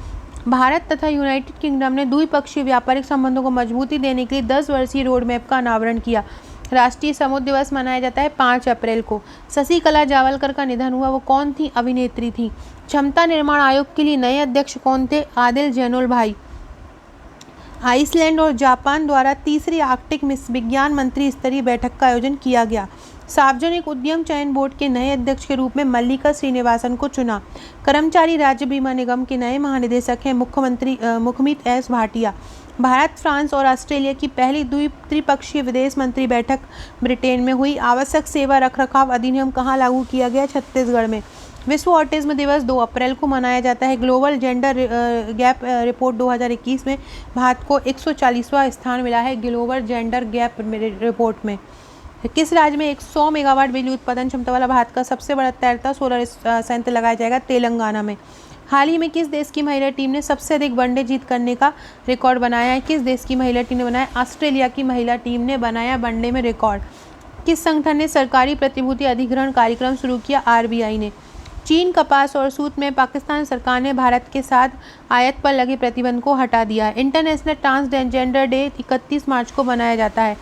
भारत तथा यूनाइटेड किंगडम ने द्विपक्षीय व्यापारिक संबंधों को मजबूती देने के लिए 10 वर्षीय रोड मैप का अनावरण किया। राष्ट्रीय समुद्र दिवस मनाया जाता है 5 अप्रैल को। शशिकला जावलकर का निधन हुआ। वो कौन थी? अभिनेत्री थी। क्षमता निर्माण आयोग के लिए नए अध्यक्ष कौन थे? आदिल जैनुल भाई। आइसलैंड और जापान द्वारा तीसरी आर्कटिक विज्ञान मंत्री स्तरीय बैठक का आयोजन किया गया। सार्वजनिक उद्यम चयन बोर्ड के नए अध्यक्ष के रूप में मल्लिका श्रीनिवासन को चुना। कर्मचारी राज्य बीमा निगम के नए महानिदेशक हैं मुखमित एस भाटिया। भारत, फ्रांस और ऑस्ट्रेलिया की पहली त्रिपक्षीय विदेश मंत्री बैठक ब्रिटेन में हुई। आवश्यक सेवा रखरखाव अधिनियम कहाँ लागू किया गया? छत्तीसगढ़ में। विश्व ऑटिज्म दिवस 2 अप्रैल को मनाया जाता है। ग्लोबल जेंडर गैप रिपोर्ट 2021 में भारत को 140वां स्थान मिला है ग्लोबल जेंडर गैप रिपोर्ट में। किस राज्य में 100 मेगावाट बिजली उत्पादन क्षमता वाला भारत का सबसे बड़ा तैरता सोलर संयंत्र लगाया जाएगा? तेलंगाना में। हाल ही में किस देश की महिला टीम ने सबसे अधिक वनडे जीत करने का रिकॉर्ड बनाया है? किस देश की महिला टीम ने बनाया? ऑस्ट्रेलिया की महिला टीम ने बनाया वनडे में रिकॉर्ड। किस संगठन ने सरकारी प्रतिभूति अधिग्रहण कार्यक्रम शुरू किया? आरबीआई ने। चीन कपास और सूत में पाकिस्तान सरकार ने भारत के साथ आयात पर लगे प्रतिबंध को हटा दिया है। इंटरनेशनल ट्रांसजेंडर डे 31 मार्च को मनाया जाता है।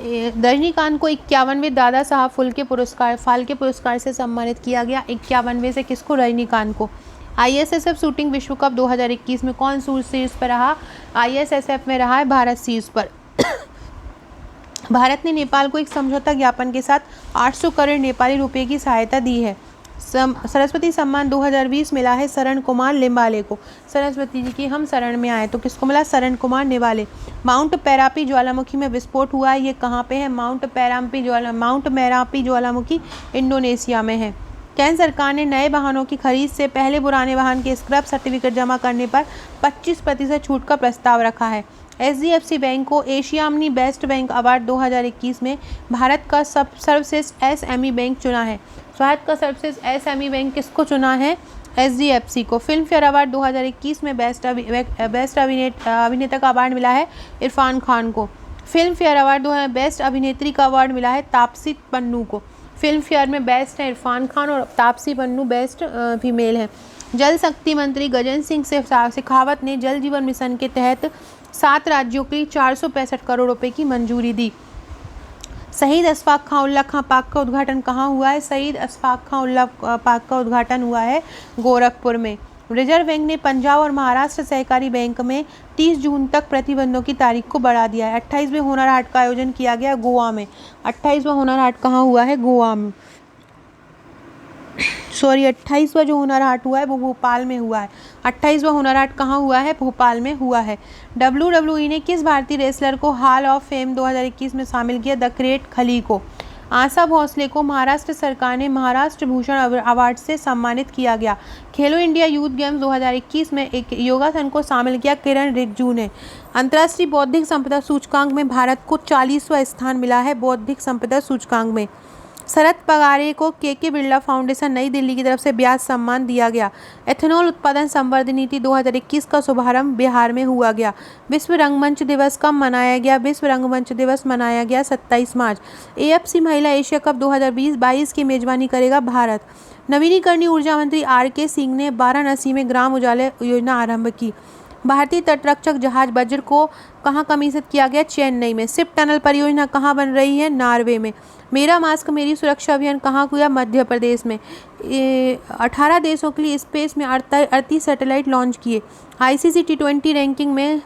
रजनीकांत को 51वें दादा साहब फाल्के पुरस्कार से सम्मानित किया गया। 51वें से किसको? रजनीकांत को। आईएसएसएफ शूटिंग विश्व कप 2021 में कौन शीर्ष पर रहा? आईएसएसएफ में रहा है भारत शीर्ष पर। भारत ने नेपाल को एक समझौता ज्ञापन के साथ 800 करोड़ नेपाली रुपए की सहायता दी है। सरस्वती सम्मान 2020 मिला है शरण कुमार लिम्बाले को। सरस्वती जी की हम शरण में आए तो किसको मिला? शरण कुमार निवाले। माउंट मेरापी ज्वालामुखी में विस्फोट हुआ है। ये कहाँ पे है? माउंट मेरापी ज्वालामुखी इंडोनेशिया में है। केंद्र सरकार ने नए वाहनों की खरीद से पहले पुराने वाहन के स्क्रैप सर्टिफिकेट जमा करने पर 25% छूट का प्रस्ताव रखा है। एचडीएफसी बैंक को एशियामनी बेस्ट बैंक अवार्ड 2021 में भारत का सर्वश्रेष्ठ एसएमई बैंक चुना है। भारत का सर्वश्रेष्ठ एसएमई बैंक किसको चुना है? एचडीएफसी को। फिल्म फेयर अवार्ड 2021 में बेस्ट अभिनेता का अवार्ड मिला है इरफान खान को। फिल्म फेयर अवार्ड बेस्ट अभिनेत्री का अवार्ड मिला है तापसी पन्नू को। फिल्म फेयर में बेस्ट है इरफान खान और तापसी पन्नू बेस्ट फीमेल है। जल शक्ति मंत्री गजेंद्र सिंह शेखावत ने जल जीवन मिशन के तहत 7 राज्यों के लिए 465 करोड़ रुपए की मंजूरी दी। शहीद अशफाक खां उल्लाह खां पार्क का उद्घाटन कहाँ हुआ है? शहीद अशफाक खां उल्लाह पार्क का उद्घाटन हुआ है गोरखपुर में। रिजर्व बैंक ने पंजाब और महाराष्ट्र सहकारी बैंक में 30 जून तक प्रतिबंधों की तारीख को बढ़ा दिया है। 28वें हुनर हाट का आयोजन किया गया गोवा में। 28वां हुनर हाट कहाँ हुआ है? गोवा में। 28वां जो हुनर हाट हुआ है वो भोपाल में हुआ है। 28वां हुनर हाट कहाँ हुआ है? भोपाल में हुआ है। WWE ने किस भारतीय रेसलर को हॉल ऑफ फेम 2021 में शामिल किया? द ग्रेट खली को। आशा भोसले को महाराष्ट्र सरकार ने महाराष्ट्र भूषण अवार्ड से सम्मानित किया गया। खेलो इंडिया यूथ गेम्स 2021 में एक योगासन को शामिल किया किरण रिजिजू ने। अंतर्राष्ट्रीय बौद्धिक संपदा सूचकांक में भारत को 40वां स्थान मिला है। बौद्धिक संपदा सूचकांक में शरद पगारे को के बिरला फाउंडेशन नई दिल्ली की तरफ से ब्याज सम्मान दिया गया। एथेनॉल उत्पादन संवर्धन नीति 2021 का शुभारंभ बिहार में हुआ गया। विश्व रंगमंच दिवस कब मनाया गया? विश्व रंगमंच दिवस मनाया गया 27 मार्च। एएफसी महिला एशिया कप 2020-22 की मेजबानी करेगा भारत। नवीनीकरणीय ऊर्जा मंत्री आर.के. सिंह ने वाराणसी में ग्राम उजाला योजना आरंभ की। भारतीय तटरक्षक जहाज वज्र को कहाँ कमीशन किया गया? चेन्नई में। शिप टनल परियोजना कहाँ बन रही है? नॉर्वे में। मेरा मास्क मेरी सुरक्षा अभियान कहाँ हुआ? मध्य प्रदेश में। 18 देशों के लिए स्पेस में 38 सैटेलाइट लॉन्च किए। आईसीसी T20 रैंकिंग में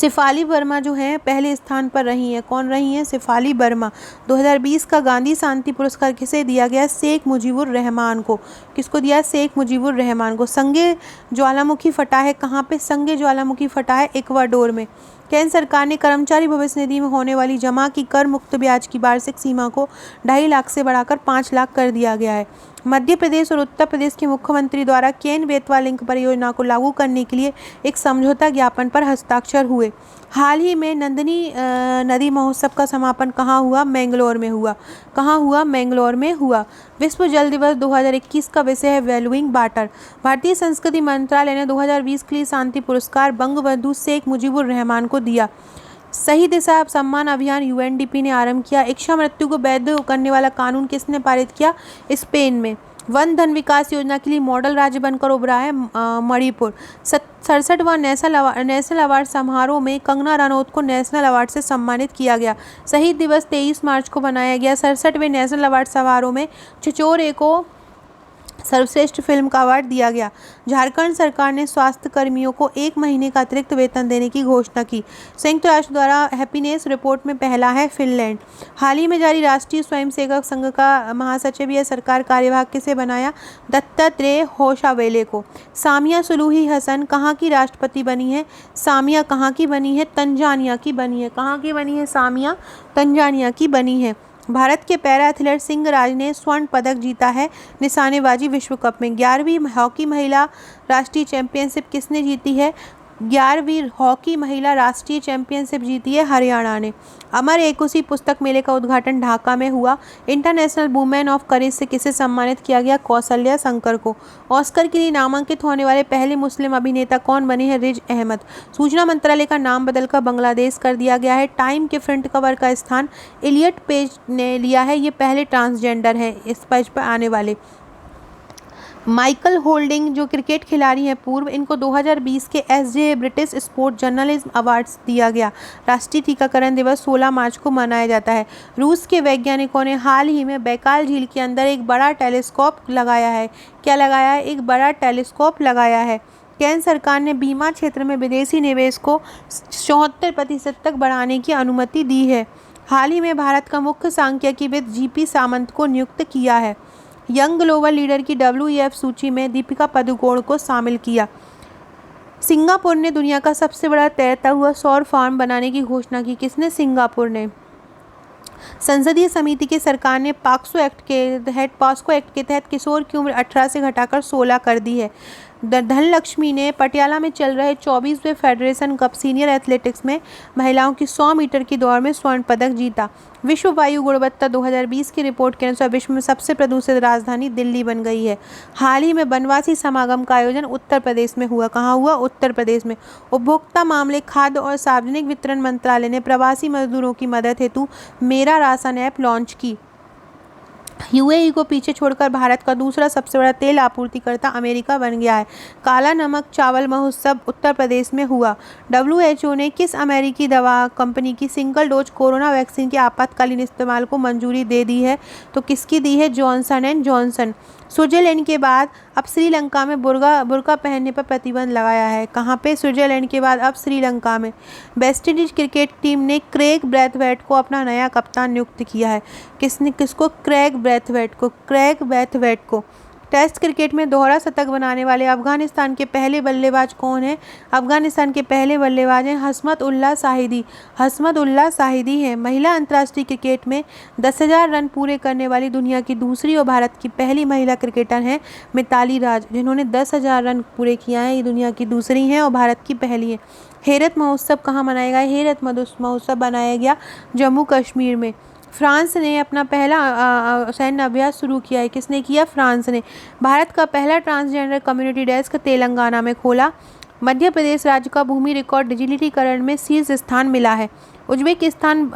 शेफाली वर्मा जो है पहले स्थान पर रही हैं। कौन रही हैं? शेफाली वर्मा। 2020 का गांधी शांति पुरस्कार किसे दिया गया? शेख मुजीबुर रहमान को। किसको दिया? शेख मुजीबुर रहमान को। संगे ज्वालामुखी फटा है कहाँ पे? संगे ज्वालामुखी फटा है इक्वाडोर में। केंद्र सरकार ने कर्मचारी भविष्य निधि में होने वाली जमा की कर मुक्त ब्याज की वार्षिक सीमा को 2.5 लाख से बढ़ाकर 5 लाख कर दिया गया है। मध्य प्रदेश और उत्तर प्रदेश के मुख्यमंत्री द्वारा केन बेतवा लिंक परियोजना को लागू करने के लिए एक समझौता ज्ञापन पर हस्ताक्षर हुए। हाल ही में नंदिनी नदी महोत्सव का समापन कहाँ हुआ? मैंगलोर में हुआ। कहाँ हुआ? मैंगलोर में हुआ। विश्व जल दिवस 2021 का विषय है वैल्यूइंग वाटर। भारतीय संस्कृति मंत्रालय ने 2020 के लिए शांति पुरस्कार बंगबंधु शेख मुजीबुर रहमान को दिया। सही दिशा सम्मान अभियान यूएनडीपी ने आरंभ किया। इच्छा मृत्यु को वैध करने वाला कानून किसने पारित किया? स्पेन में। वन धन विकास योजना के लिए मॉडल राज्य बनकर उभरा है मणिपुर। 67वां नेशनल अवार्ड समारोह में कंगना रनौत को नेशनल अवार्ड से सम्मानित किया गया। शहीद दिवस 23 मार्च को मनाया गया। 67वें नेशनल अवार्ड समारोह में छिछोरे को सर्वश्रेष्ठ फिल्म का अवार्ड दिया गया। झारखंड सरकार ने स्वास्थ्य कर्मियों को 1 महीने का अतिरिक्त वेतन देने की घोषणा की। संयुक्त राष्ट्र द्वारा हैप्पीनेस रिपोर्ट में पहला है फिनलैंड। हाल ही में जारी राष्ट्रीय स्वयंसेवक संघ का महासचिव या सरकार कार्यवाहक किसे बनाया? दत्तात्रेय होसावेले को। सामिया सुलूही हसन कहाँ की राष्ट्रपति बनी है? सामिया कहाँ की बनी है? तंजानिया की बनी है। कहाँ की बनी है? सामिया तंजानिया की बनी है। भारत के पैरा एथलीट सिंह राज ने स्वर्ण पदक जीता है निशानेबाजी विश्व कप में। 11वीं हॉकी महिला राष्ट्रीय चैंपियनशिप किसने जीती है? 11वीं हॉकी महिला राष्ट्रीय चैंपियनशिप जीती है हरियाणा ने। अमर एकुशी पुस्तक मेले का उद्घाटन ढाका में हुआ। इंटरनेशनल वुमेन ऑफ करेज से किसे सम्मानित किया गया? कौशल्या शंकर को। ऑस्कर के लिए नामांकित होने वाले पहले मुस्लिम अभिनेता कौन बने हैं? रिज अहमद। सूचना मंत्रालय का नाम बदलकर बांग्लादेश कर दिया गया है। टाइम के फ्रंट कवर का स्थान एलियट पेज ने लिया है। ये पहले ट्रांसजेंडर है इस पेज पर आने वाले। माइकल होल्डिंग जो क्रिकेट खिलाड़ी हैं पूर्व, इनको 2020 के SJ British sport journalism awards दिया गया। राष्ट्रीय टीकाकरण दिवस 16 मार्च को मनाया जाता है। रूस के वैज्ञानिकों ने हाल ही में बैकाल झील के अंदर एक बड़ा टेलीस्कोप लगाया है। क्या लगाया है? एक बड़ा टेलीस्कोप लगाया है। केंद्र सरकार ने बीमा क्षेत्र में विदेशी निवेश को 74% तक बढ़ाने की अनुमति दी है। हाल ही में भारत का मुख्य सांख्यिकीविद जीपी सामंत को नियुक्त किया है। यंग ग्लोबल लीडर की WEF सूची में दीपिका पादुकोण को शामिल किया। सिंगापुर ने दुनिया का सबसे बड़ा तैरता हुआ सौर फार्म बनाने की घोषणा की। किसने? सिंगापुर ने। संसदीय समिति की सरकार ने पॉक्सो एक्ट के तहत किशोर की उम्र 18 से घटाकर 16 कर दी है। धनलक्ष्मी ने पटियाला में चल रहे 24वें फेडरेशन कप सीनियर एथलेटिक्स में महिलाओं की 100 मीटर की दौड़ में स्वर्ण पदक जीता। विश्व वायु गुणवत्ता 2020 की रिपोर्ट के अनुसार विश्व में सबसे प्रदूषित राजधानी दिल्ली बन गई है। हाल ही में वनवासी समागम का आयोजन उत्तर प्रदेश में हुआ। कहाँ हुआ? उत्तर प्रदेश में। उपभोक्ता मामले, खाद्य और सार्वजनिक वितरण मंत्रालय ने प्रवासी मजदूरों की मदद हेतु मेरा राशन ऐप लॉन्च की। यूएई को पीछे छोड़कर भारत का दूसरा सबसे बड़ा तेल आपूर्तिकर्ता अमेरिका बन गया है। काला नमक चावल महोत्सव उत्तर प्रदेश में हुआ। WHO ने किस अमेरिकी दवा कंपनी की सिंगल डोज कोरोना वैक्सीन के आपातकालीन इस्तेमाल को मंजूरी दे दी है? तो किसकी दी है? Johnson and Johnson. स्विट्जरलैंड के बाद अब श्रीलंका में बुर्का पहनने पर प्रतिबंध लगाया है। कहाँ पे? स्विट्जरलैंड के बाद अब श्रीलंका में। वेस्टइंडीज क्रिकेट टीम ने क्रेग ब्रैथवेट को अपना नया कप्तान नियुक्त किया है। किसको? क्रेग ब्रैथवेट को। टेस्ट क्रिकेट में दोहरा शतक बनाने वाले अफगानिस्तान के पहले बल्लेबाज कौन हैं? अफगानिस्तान के पहले बल्लेबाज हैं हसमत उल्लाह शाहिदी। हसमत उल्लाह शाहिदी हैं। महिला अंतर्राष्ट्रीय क्रिकेट में 10,000 रन पूरे करने वाली दुनिया की दूसरी और भारत की पहली महिला क्रिकेटर हैं मिताली राज, जिन्होंने 10,000 रन पूरे किया है। ये दुनिया की दूसरी हैं और भारत की पहली हैं। हेरत महोत्सव कहाँ मनाया गया? हेरत महोत्सव मनाया गया जम्मू कश्मीर में। फ्रांस ने अपना पहला सैन्य अभ्यास शुरू किया है। किसने किया? फ्रांस ने। भारत का पहला ट्रांसजेंडर कम्युनिटी डेस्क तेलंगाना में खोला। मध्य प्रदेश राज्य का भूमि रिकॉर्ड डिजिटलीकरण में शीर्ष स्थान मिला है। उज्बेकिस्तान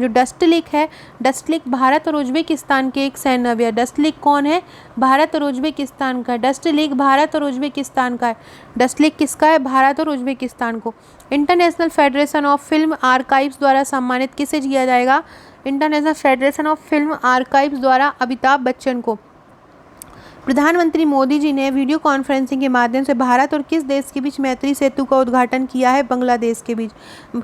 जो डस्टलिक है, डस्टलिक भारत और उज्बेकिस्तान के एक सैन्य अभ्यास। डस्टलिक कौन है? भारत और उज्बेकिस्तान का। डस्टलिक भारत और उज्बेकिस्तान का है। डस्टलिक किसका है? भारत और उज्बेकिस्तान को। International federation of film archives द्वारा सम्मानित किसे किया जाएगा? International federation of film archives द्वारा अमिताभ बच्चन को। प्रधानमंत्री मोदी जी ने वीडियो कॉन्फ्रेंसिंग के माध्यम से भारत और किस देश के बीच मैत्री सेतु का उद्घाटन किया है? बांग्लादेश के बीच।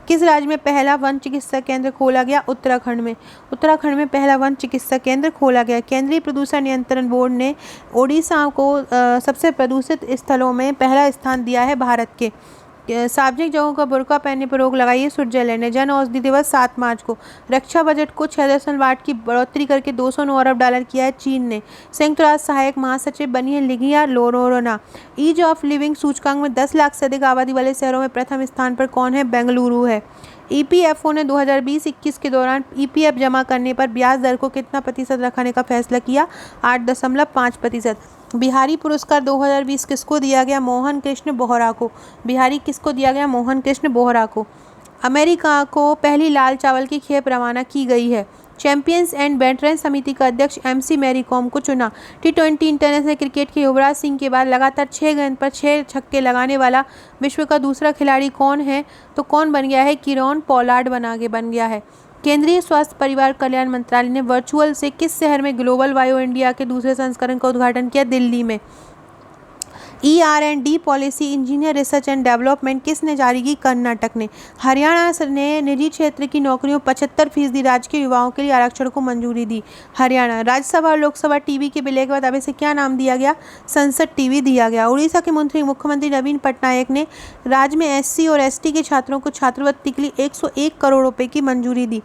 किस राज्य में पहला वन चिकित्सा केंद्र खोला गया? उत्तराखंड में। उत्तराखंड में पहला वन चिकित्सा केंद्र खोला गया। केंद्रीय प्रदूषण नियंत्रण बोर्ड ने ओडिशा को सबसे प्रदूषित स्थलों में पहला स्थान दिया है भारत के। सार्वजनिक जगहों का बुर्का पहनने पर रोक लगाई है स्विट्जरलैंड ने। जन औषधि दिवस 7 मार्च को। रक्षा बजट को 6.8 की बढ़ोतरी करके 209 अरब डॉलर किया है चीन ने। संयुक्त राष्ट्र सहायक महासचिव बनी है लिगिया लोरोना। ईज ऑफ लिविंग सूचकांक में 10 लाख से अधिक आबादी वाले शहरों में प्रथम स्थान पर कौन है? बेंगलुरु है। ईपीएफओ ने 2020-21 के दौरान ईपीएफ जमा करने पर ब्याज दर को कितना प्रतिशत रखने का फैसला किया? 8.5%। बिहारी पुरस्कार 2020 किसको दिया गया? मोहन कृष्ण बोहरा को। बिहारी किसको दिया गया? मोहन कृष्ण बोहरा को। अमेरिका को पहली लाल चावल की खेप रवाना की गई है। चैंपियंस एंड वेटरन समिति का अध्यक्ष एमसी मैरी कॉम को चुना। टी20 इंटरनेशनल क्रिकेट के युवराज सिंह के बाद लगातार 6 गेंद पर 6 छक्के लगाने वाला विश्व का दूसरा खिलाड़ी कौन है? तो कौन बन गया है? कीरोन पोलार्ड बन गया है। केंद्रीय स्वास्थ्य परिवार कल्याण मंत्रालय ने वर्चुअल से किस शहर में ग्लोबल बायो इंडिया के दूसरे संस्करण का उद्घाटन किया? दिल्ली में। ER&D policy engineer research and development किसने जारी की? कर्नाटक ने। हरियाणा ने निजी क्षेत्र की नौकरियों 75% राज्य के युवाओं के लिए आरक्षण को मंजूरी दी। हरियाणा। राज्यसभा और लोकसभा टीवी के विलय के बाद अब इसे क्या नाम दिया गया? संसद टीवी दिया गया। उड़ीसा के मुख्यमंत्री नवीन पटनायक ने राज्य में SC और ST के छात्रों को छात्रवृत्ति के लिए 101 करोड़ रुपए की मंजूरी दी।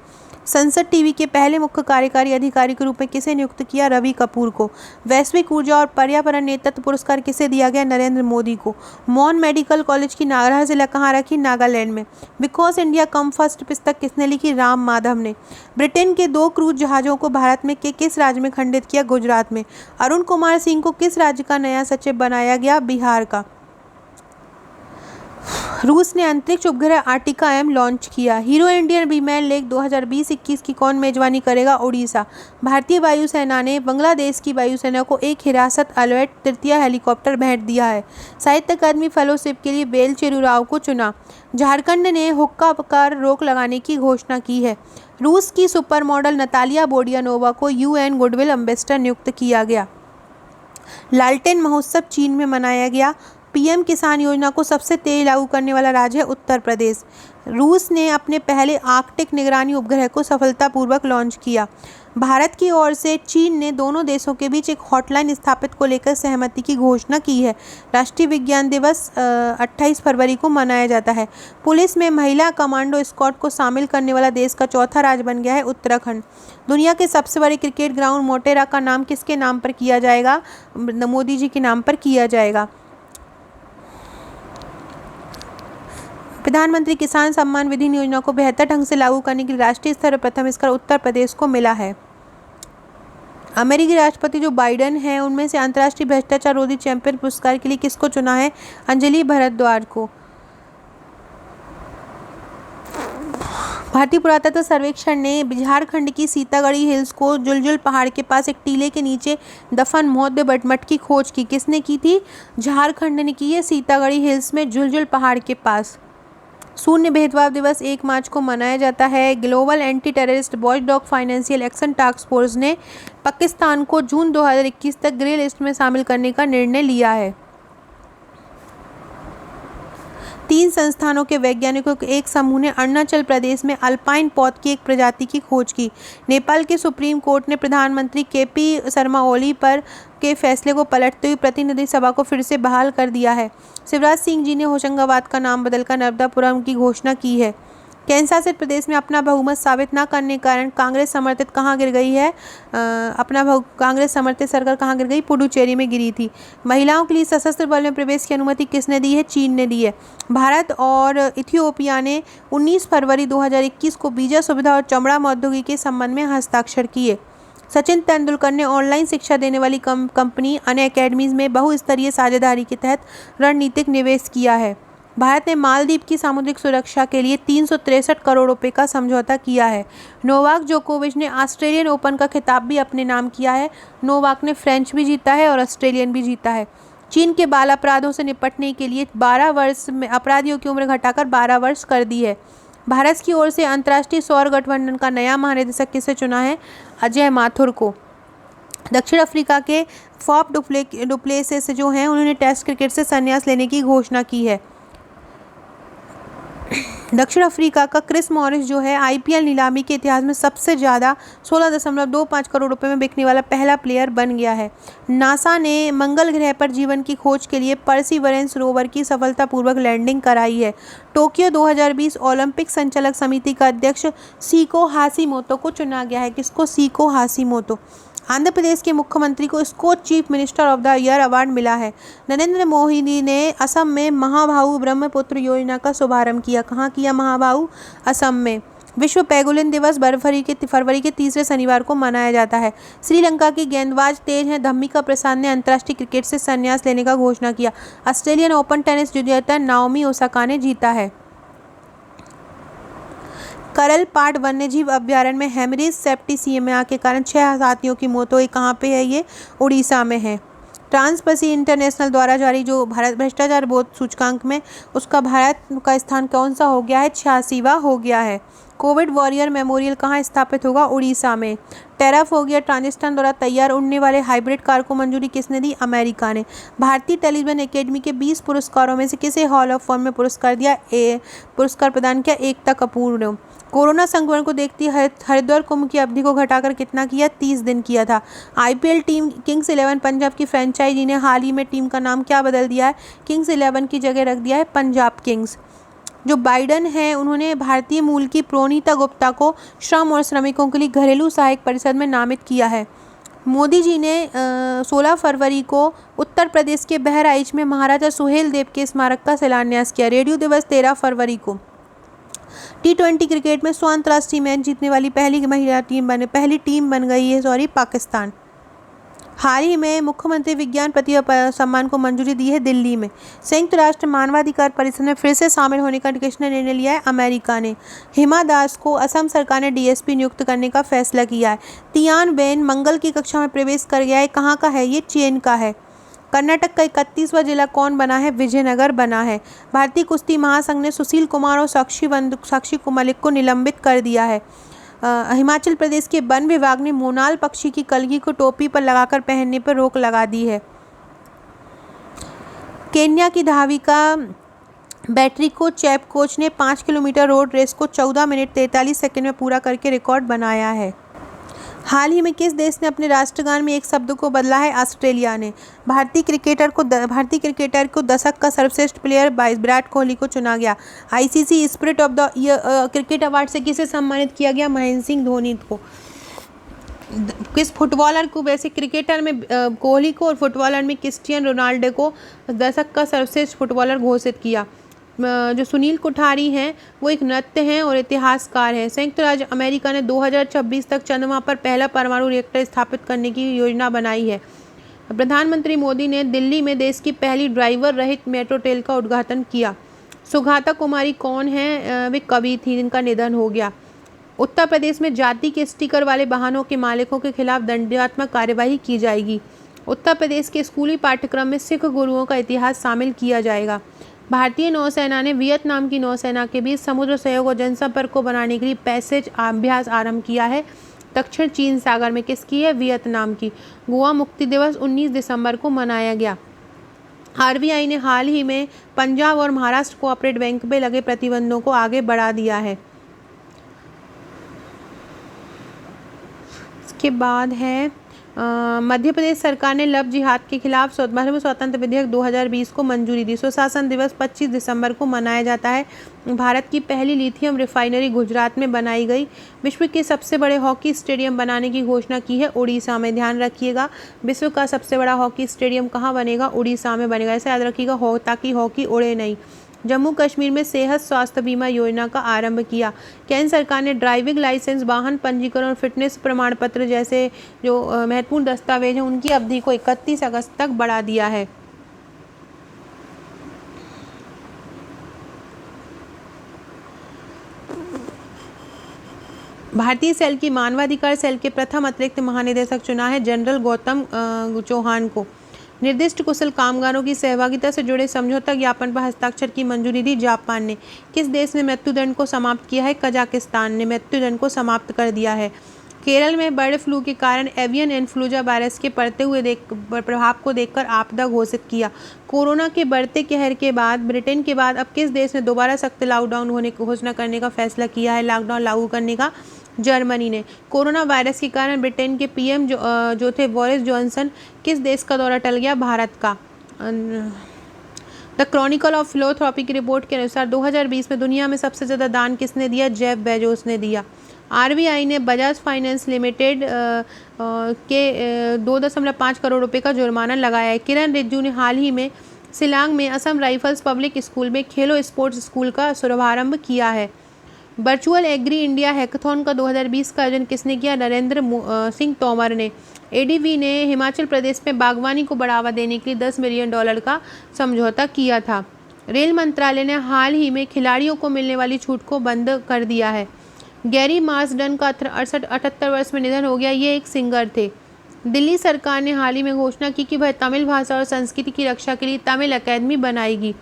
संसद टीवी के पहले मुख्य कार्यकारी अधिकारी के रूप में किसे नियुक्त किया? रवि कपूर को। वैश्विक ऊर्जा और पर्यावरण नेतृत्व पुरस्कार किसे दिया गया? नरेंद्र मोदी को। मॉन मेडिकल कॉलेज की नागरह जिला कहाँ रखी? नागालैंड में। बिकॉज इंडिया कम फर्स्ट पुस्तक किसने लिखी? राम माधव ने। ब्रिटेन के 2 क्रूज जहाजों को भारत में किस राज्य में खंडित किया? गुजरात में। अरुण कुमार सिंह को किस राज्य का नया सचिव बनाया गया? बिहार का। रूस ने अंतरिक्ष उपग्रह आर्टिका M लॉन्च किया। हीरो इंडियन वीमेन लीग 2020-21 की कौन मेजबानी करेगा? उड़ीसा। भारतीय वायुसेना ने बांग्लादेश की वायुसेना को एक हिरासत अलर्ट तृतीय हेलीकॉप्टर भेंट दिया है। साहित्य अकादमी फेलोशिप के लिए बेलचेरू राव को चुना। झारखंड ने हुक्का पर रोक लगाने की घोषणा की है। रूस की सुपर मॉडल नतालिया बोडियानोवा को UN गुडविल एम्बेसडर नियुक्त किया गया। लालटेन महोत्सव चीन में मनाया गया। PM किसान योजना को सबसे तेज लागू करने वाला राज्य है उत्तर प्रदेश। रूस ने अपने पहले आर्कटिक निगरानी उपग्रह को सफलतापूर्वक लॉन्च किया। भारत की ओर से चीन ने दोनों देशों के बीच एक हॉटलाइन स्थापित को लेकर सहमति की घोषणा की है। राष्ट्रीय विज्ञान दिवस 28 फरवरी को मनाया जाता है। पुलिस में महिला कमांडो स्क्वाड को शामिल करने वाला देश का चौथा राज्य बन गया है उत्तराखंड। दुनिया के सबसे बड़े क्रिकेट ग्राउंड मोटेरा का नाम किसके नाम पर किया जाएगा? मोदी जी के नाम पर किया जाएगा। प्रधानमंत्री किसान सम्मान निधि योजना को बेहतर ढंग से लागू करने के लिए राष्ट्रीय स्तर पर प्रथम पुरस्कार उत्तर प्रदेश को मिला है। अमेरिकी राष्ट्रपति जो बाइडेन हैं, उनमें से अंतर्राष्ट्रीय भ्रष्टाचार रोधी चैंपियन पुरस्कार के लिए किसको चुना है? अंजलि भारद्वाज को। भारतीय पुरातत्व सर्वेक्षण ने झारखंड की सीतागढ़ी हिल्स को जुलजुल पहाड़ के पास एक टीले के नीचे दफन मौत मठ की खोज की। किसने की थी? झारखंड ने की है, सीतागढ़ी हिल्स में जुलजुल पहाड़ के पास। शून्य भेदभाव दिवस 1 मार्च को मनाया जाता है। Global anti terrorist watchdog financial action task force ने पाकिस्तान को जून 2021 तक ग्रे लिस्ट में शामिल करने का निर्णय लिया है। 3 संस्थानों के वैज्ञानिकों के एक समूह ने अरुणाचल प्रदेश में अल्पाइन पौध की एक प्रजाति की खोज की। नेपाल के सुप्रीम कोर्ट ने प्रधानमंत्री केपी शर्मा ओली पर के फैसले को पलटते हुए प्रतिनिधि सभा को फिर से बहाल कर दिया है। शिवराज सिंह जी ने होशंगाबाद का नाम बदलकर नर्मदापुरम की घोषणा की है। केंद्रशासित प्रदेश में अपना बहुमत साबित न करने के कारण कांग्रेस समर्थित कांग्रेस समर्थित सरकार कहाँ गिर गई? पुडुचेरी में गिरी थी। महिलाओं के लिए सशस्त्र बल में प्रवेश की अनुमति किसने दी है? चीन ने दी है। भारत और इथियोपिया ने 19 फरवरी 2021 को वीजा सुविधा और चमड़ा प्रौद्योगिकी के संबंध में हस्ताक्षर किए। सचिन तेंदुलकर ने ऑनलाइन शिक्षा देने वाली कंपनी अनअकैडमीज में बहुस्तरीय साझेदारी के तहत रणनीतिक निवेश किया है। भारत ने मालदीव की सामुद्रिक सुरक्षा के लिए 363 करोड़ रुपए का समझौता किया है। नोवाक जोकोविच ने ऑस्ट्रेलियन ओपन का खिताब भी अपने नाम किया है। नोवाक ने फ्रेंच भी जीता है और ऑस्ट्रेलियन भी जीता है। चीन के बाल अपराधों से निपटने के लिए 12 वर्ष में अपराधियों की उम्र घटाकर 12 वर्ष कर दी है। भारत की ओर से अंतर्राष्ट्रीय सौर गठबंधन का नया महानिदेशक किसे चुना है? अजय माथुर को। दक्षिण अफ्रीका के फॉफ डुप्लेसिस जो हैं उन्होंने टेस्ट क्रिकेट से संन्यास लेने की घोषणा की है। दक्षिण अफ्रीका का क्रिस मॉरिस जो है आईपीएल नीलामी के इतिहास में सबसे ज़्यादा 16.25 करोड़ रुपए में बिकने वाला पहला प्लेयर बन गया है। नासा ने मंगल ग्रह पर जीवन की खोज के लिए परसिवरेंस रोवर की सफलतापूर्वक लैंडिंग कराई है। टोक्यो 2020 ओलंपिक संचालक समिति का अध्यक्ष सीको हाशिमोतो को चुना गया है। किसको? Seiko Hashimoto. आंध्र प्रदेश के मुख्यमंत्री को Skoch chief minister of the year award मिला है। नरेंद्र मोदी ने असम में महाबाहु ब्रह्मपुत्र योजना का शुभारंभ किया। कहाँ किया? महाबाहु, असम में। विश्व पैंगोलिन दिवस फरवरी के तीसरे शनिवार को मनाया जाता है। श्रीलंका की गेंदबाज तेज हैं धम्मिका प्रसाद ने अंतर्राष्ट्रीय क्रिकेट से संन्यास लेने का घोषणा किया। ऑस्ट्रेलियन ओपन टेनिस विजेता नाओमी ओसाका ने जीता है। करल पाट वन्यजीव अभ्यारण्य में हेमरेज सेप्टिसिमिया के कारण 6 हाथियों की मौत हुई। कहाँ पे है ये? उड़ीसा में है। ट्रांसपेरेंसी इंटरनेशनल द्वारा जारी जो भारत भ्रष्टाचार बोध सूचकांक में उसका भारत का स्थान कौन सा हो गया है? 86वां हो गया है। कोविड वॉरियर मेमोरियल कहाँ स्थापित होगा? उड़ीसा में। टेराफोगिया ट्रांजिस्टन द्वारा तैयार उड़ने वाले हाइब्रिड कार को मंजूरी किसने दी? अमेरिका ने। भारतीय टेलीविजन एकेडमी के 20 पुरस्कारों में से किसे हॉल ऑफ फेम में पुरस्कार प्रदान किया? एकता कपूर ने। कोरोना संक्रमण को देखते हरिद्वार कुंभ की अवधि को घटाकर कितना किया? 30 दिन किया था। आईपीएल टीम किंग्स 11 पंजाब की फ्रेंचाइजी ने हाल ही में टीम का नाम क्या बदल दिया है? किंग्स 11 की जगह रख दिया है पंजाब किंग्स। जो बाइडन है उन्होंने भारतीय मूल की प्रोनीता गुप्ता को श्रम और श्रमिकों के लिए घरेलू सहायक परिषद में नामित किया है। मोदी जी ने 16 फरवरी को उत्तर प्रदेश के बहराइच में महाराजा सुहेल देव के स्मारक का शिलान्यास किया। रेडियो दिवस 13 फरवरी को। T20 क्रिकेट में 100 अंतर्राष्ट्रीय मैच जीतने वाली पहली टीम बन गई है पाकिस्तान। हाल ही में मुख्यमंत्री विज्ञान प्रतिभा सम्मान को मंजूरी दी है दिल्ली में। संयुक्त राष्ट्र मानवाधिकार परिषद में फिर से शामिल होने का किसने निर्णय लिया है? अमेरिका ने। हिमा दास को असम सरकार ने डीएसपी नियुक्त करने का फैसला किया है। तियानबेन मंगल की कक्षा में प्रवेश कर गया है। कहाँ का है? ये चीन का है। कर्नाटक का 31वां जिला कौन बना है? विजयनगर बना है। भारतीय कुश्ती महासंघ ने सुशील कुमार और साक्षी मलिक को निलंबित कर दिया है। हिमाचल प्रदेश के वन विभाग ने मोनाल पक्षी की कलगी को टोपी पर लगाकर पहनने पर रोक लगा दी है। केन्या की धाविका बैटरी को चैपकोच ने 5 किलोमीटर रोड रेस को 14 मिनट 43 सेकंड में पूरा करके रिकॉर्ड बनाया है। हाल ही में किस देश ने अपने राष्ट्रगान में एक शब्द को बदला है? ऑस्ट्रेलिया ने। भारतीय क्रिकेटर को दशक का सर्वश्रेष्ठ प्लेयर विराट कोहली को चुना गया। ICC spirit of the cricket award से किसे सम्मानित किया गया? महेंद्र सिंह धोनी को। किस फुटबॉलर को? वैसे क्रिकेटर में कोहली को और फुटबॉलर में क्रिस्टियानो रोनाल्डो को दशक का सर्वश्रेष्ठ फुटबॉलर घोषित किया। जो सुनील कोठारी हैं वो एक नृत्य हैं और इतिहासकार हैं। संयुक्त राज्य अमेरिका ने 2026 तक चंद्रमा पर पहला परमाणु रिएक्टर स्थापित करने की योजना बनाई है। प्रधानमंत्री मोदी ने दिल्ली में देश की पहली ड्राइवर रहित मेट्रो रेल का उद्घाटन किया। सुगाता कुमारी कौन है? वे कवि थी जिनका निधन हो गया। उत्तर प्रदेश में जाति के स्टिकर वाले वाहनों के मालिकों के खिलाफ दंडात्मक कार्यवाही की जाएगी। उत्तर प्रदेश के स्कूली पाठ्यक्रम में सिख गुरुओं का इतिहास शामिल किया जाएगा। भारतीय नौसेना ने वियतनाम की नौसेना के बीच समुद्र सहयोग और जनसंपर्क को बनाने के लिए पैसेज अभ्यास आरंभ किया है। दक्षिण चीन सागर में किसकी है? वियतनाम की। गोवा मुक्ति दिवस 19 दिसंबर को मनाया गया। आरबीआई ने हाल ही में पंजाब और महाराष्ट्र कोऑपरेटिव बैंक पे लगे प्रतिबंधों को आगे बढ़ा दिया है। इसके बाद है मध्य प्रदेश सरकार ने लव जिहाद के खिलाफ धर्म स्वतंत्र विधेयक 2020 को मंजूरी दी। सुशासन दिवस 25 दिसंबर को मनाया जाता है। भारत की पहली लिथियम रिफाइनरी गुजरात में बनाई गई। विश्व के सबसे बड़े हॉकी स्टेडियम बनाने की घोषणा की है उड़ीसा में। ध्यान रखिएगा, विश्व का सबसे बड़ा हॉकी स्टेडियम कहाँ बनेगा? उड़ीसा में बनेगा। ऐसे याद रखिएगा ताकि हॉकी उड़े नहीं। जम्मू कश्मीर में सेहत स्वास्थ्य बीमा योजना का आरंभ किया। केंद्र सरकार ने ड्राइविंग लाइसेंस, वाहन पंजीकरण और फिटनेस प्रमाण पत्र जैसे जो महत्वपूर्ण दस्तावेज हैं उनकी अवधि को 31 अगस्त तक बढ़ा दिया है। भारतीय सेल की मानवाधिकार सेल के प्रथम अतिरिक्त महानिदेशक चुना है जनरल गौतम चौहान को। निर्दिष्ट कुशल कामगारों की सहभागिता से जुड़े समझौता ज्ञापन पर हस्ताक्षर की मंजूरी दी जापान ने। किस देश ने मृत्युदंड को समाप्त किया है? कजाकिस्तान ने मृत्युदंड को समाप्त कर दिया है। केरल में बर्ड फ्लू के कारण एवियन इन्फ्लुएंजा वायरस के बढ़ते हुए प्रभाव को देखकर आपदा घोषित किया। कोरोना के बढ़ते कहर के बाद ब्रिटेन के बाद अब किस देश ने दोबारा सख्त लॉकडाउन होने की घोषणा करने का फैसला किया है? लॉकडाउन लागू करने का जर्मनी ने। कोरोना वायरस के कारण ब्रिटेन के पीएम जो थे बोरिस जॉनसन, किस देश का दौरा टल गया? भारत का। द क्रॉनिकल ऑफ फिलोथ्रॉपी की रिपोर्ट के अनुसार 2020 में दुनिया में सबसे ज़्यादा दान किसने दिया? जेफ बेजोस ने दिया। आरबीआई ने बजाज फाइनेंस लिमिटेड के 2.5 करोड़ रुपए का जुर्माना लगाया है। किरण रिजिजू ने हाल ही में शिलांग में असम राइफल्स पब्लिक स्कूल में खेलो स्पोर्ट्स स्कूल का शुभारंभ किया है। वर्चुअल एग्री इंडिया हैकाथॉन का 2020 का आयोजन किसने किया? नरेंद्र सिंह तोमर ने। एडीबी ने हिमाचल प्रदेश में बागवानी को बढ़ावा देने के लिए $10 मिलियन का समझौता किया था। रेल मंत्रालय ने हाल ही में खिलाड़ियों को मिलने वाली छूट को बंद कर दिया है। गैरी मार्सडन का 78 वर्ष में निधन हो गया। ये एक सिंगर थे। दिल्ली सरकार ने हाल ही में घोषणा की कि वह तमिल भाषा और संस्कृति की रक्षा के लिए तमिल अकादमी बनाएगी।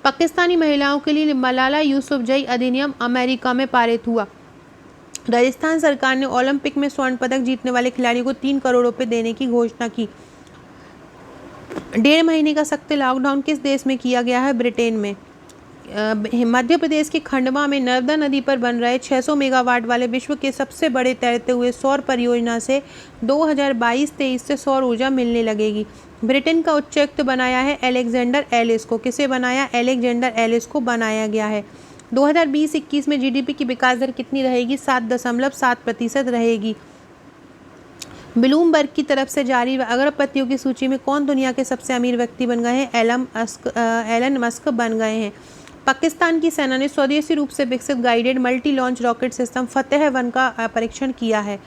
पाकिस्तानी महिलाओं के लिए मलाला यूसुफजई अधिनियम अमेरिका में पारित हुआ। राजस्थान सरकार ने ओलंपिक में स्वर्ण पदक जीतने वाले खिलाड़ियों को 3 करोड़ रुपए देने की घोषणा की। 1.5 महीने का सख्त लॉकडाउन किस देश में किया गया है? ब्रिटेन में। मध्य प्रदेश के खंडवा में नर्मदा नदी पर बन रहे 600 मेगावाट वाले विश्व के सबसे बड़े तैरते हुए सौर परियोजना से 2022-23 से सौर ऊर्जा मिलने लगेगी। ब्रिटेन का उच्चायुक्त बनाया है एलेक्जेंडर एलिस को। किसे बनाया? एलेक्जेंडर एलिस को बनाया गया है। 2020-21 में जीडीपी की विकास दर कितनी रहेगी? 7.7% रहेगी। ब्लूमबर्ग की तरफ से जारी अरबपतियों की सूची में कौन दुनिया के सबसे अमीर व्यक्ति बन गए हैं? एलन मस्क बन गए हैं। पाकिस्तान की सेना ने स्वदेशी रूप से विकसित guided multi launch rocket system Fateh one का परीक्षण किया है।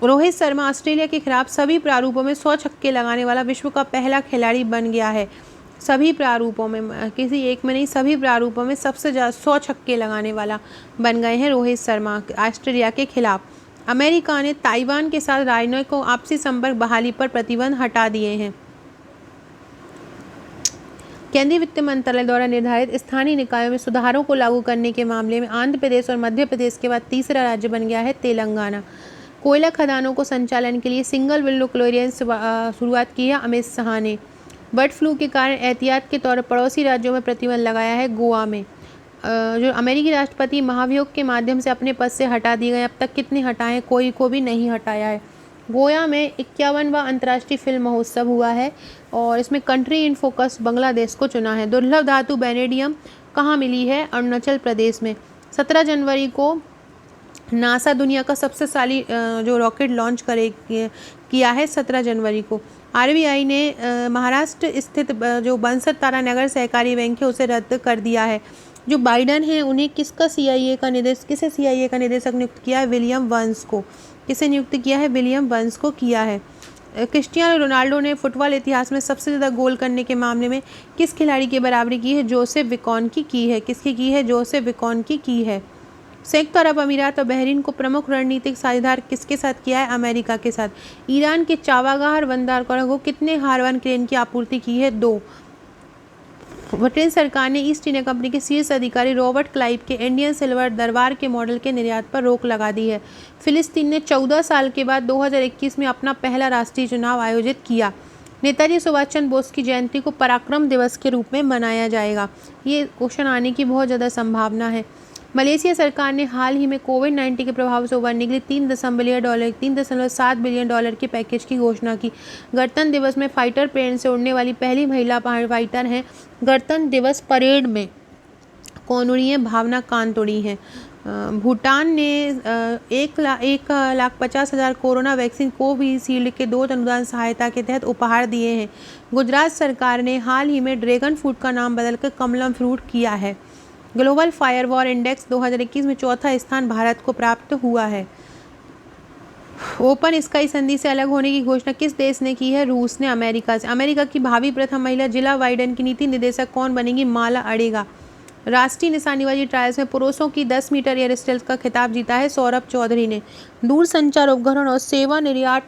रोहित शर्मा ऑस्ट्रेलिया के खिलाफ सभी प्रारूपों में 100 छक्के लगाने वाला विश्व का पहला खिलाड़ी बन गया है। सभी प्रारूपों में, किसी एक में नहीं, सभी प्रारूपों में सबसे ज़्यादा 100 छक्के लगाने वाला बन गए हैं रोहित शर्मा ऑस्ट्रेलिया के खिलाफ। अमेरिका ने ताइवान के साथ राजनयिक आपसी संपर्क बहाली पर प्रतिबंध हटा दिए हैं। केंद्रीय वित्त मंत्रालय द्वारा निर्धारित स्थानीय निकायों में सुधारों को लागू करने के मामले में आंध्र प्रदेश और मध्य प्रदेश के बाद तीसरा राज्य बन गया है तेलंगाना। कोयला खदानों को संचालन के लिए सिंगल विंडो क्लियरेंस शुरुआत की है अमित शाह ने। बर्ड फ्लू के कारण एहतियात के तौर पर पड़ोसी राज्यों में प्रतिबंध लगाया है गोवा में। जो अमेरिकी राष्ट्रपति महाभियोग के माध्यम से अपने पद से हटा दिए गए, अब तक कितने हटाए? कोई को भी नहीं हटाया है। गोवा में 51वां अंतर्राष्ट्रीय फिल्म महोत्सव हुआ है और इसमें कंट्री इन फोकस बांग्लादेश को चुना है। दुर्लभ धातु वेनेडियम कहाँ मिली है? अरुणाचल प्रदेश में। 17 जनवरी को नासा दुनिया का सबसे साली जो रॉकेट लॉन्च किया है 17 जनवरी को। आरबीआई ने महाराष्ट्र स्थित जो बंसर तारा नगर सहकारी बैंक है उसे रद्द कर दिया है। जो बाइडन है उन्हें किसे सीआईए का निदेशक नियुक्त किया है? विलियम वंस को। किसे नियुक्त किया है? विलियम वंस को किया है। क्रिस्टियानो रोनाल्डो ने फुटबॉल इतिहास में सबसे ज़्यादा गोल करने के मामले में किस खिलाड़ी की बराबरी की है? जोसेफ विकॉन की है। किसकी की है? जोसेफ विकॉन की है। संयुक्त अरब अमीरात और बहरीन को प्रमुख रणनीतिक साझेदार किसके साथ किया है? अमेरिका के साथ। ईरान के चाबागाह बंदर को कितने हारवन क्रेन की आपूर्ति की है? 2। ब्रिटेन सरकार ने ईस्ट इंडिया कंपनी के शीर्ष अधिकारी रॉबर्ट क्लाइव के इंडियन सिल्वर दरबार के मॉडल के निर्यात पर रोक लगा दी है। फिलिस्तीन ने 14 साल के बाद 2021 में अपना पहला राष्ट्रीय चुनाव आयोजित किया। नेताजी सुभाष चंद्र बोस की जयंती को पराक्रम दिवस के रूप में मनाया जाएगा। ये क्वेश्चन आने की बहुत ज़्यादा संभावना है। मलेशिया सरकार ने हाल ही में कोविड-19 के प्रभाव से उबरने के लिए $3.7 बिलियन के पैकेज की घोषणा की। गणतंत्र दिवस में फाइटर प्लेन से उड़ने वाली पहली महिला फाइटर हैं। गणतंत्र दिवस परेड में कोनुरिये भावना कांत उड़ी हैं। भूटान ने 1,50,000 कोरोना वैक्सीन कोविशील्ड के 2 अनुदान सहायता के तहत उपहार दिए हैं। गुजरात सरकार ने हाल ही में ड्रैगन फ्रूट का नाम बदलकर कमलम फ्रूट किया है। ग्लोबल फायरवॉर इंडेक्स 2021 में चौथा स्थान भारत को प्राप्त हुआ है। ओपन स्काई संधि से अलग होने की घोषणा किस देश ने की है? रूस ने अमेरिका से। अमेरिका की भावी प्रथम महिला जिला बाइडेन की नीति निदेशक कौन बनेंगी? माला अडेगा। राष्ट्रीय निशानेबाजी ट्रायल्स में पुरुषों की 10 मीटर एयर स्टिल्स का खिताब जीता है सौरभ चौधरी ने। दूरसंचार उपकरण और सेवा निर्यात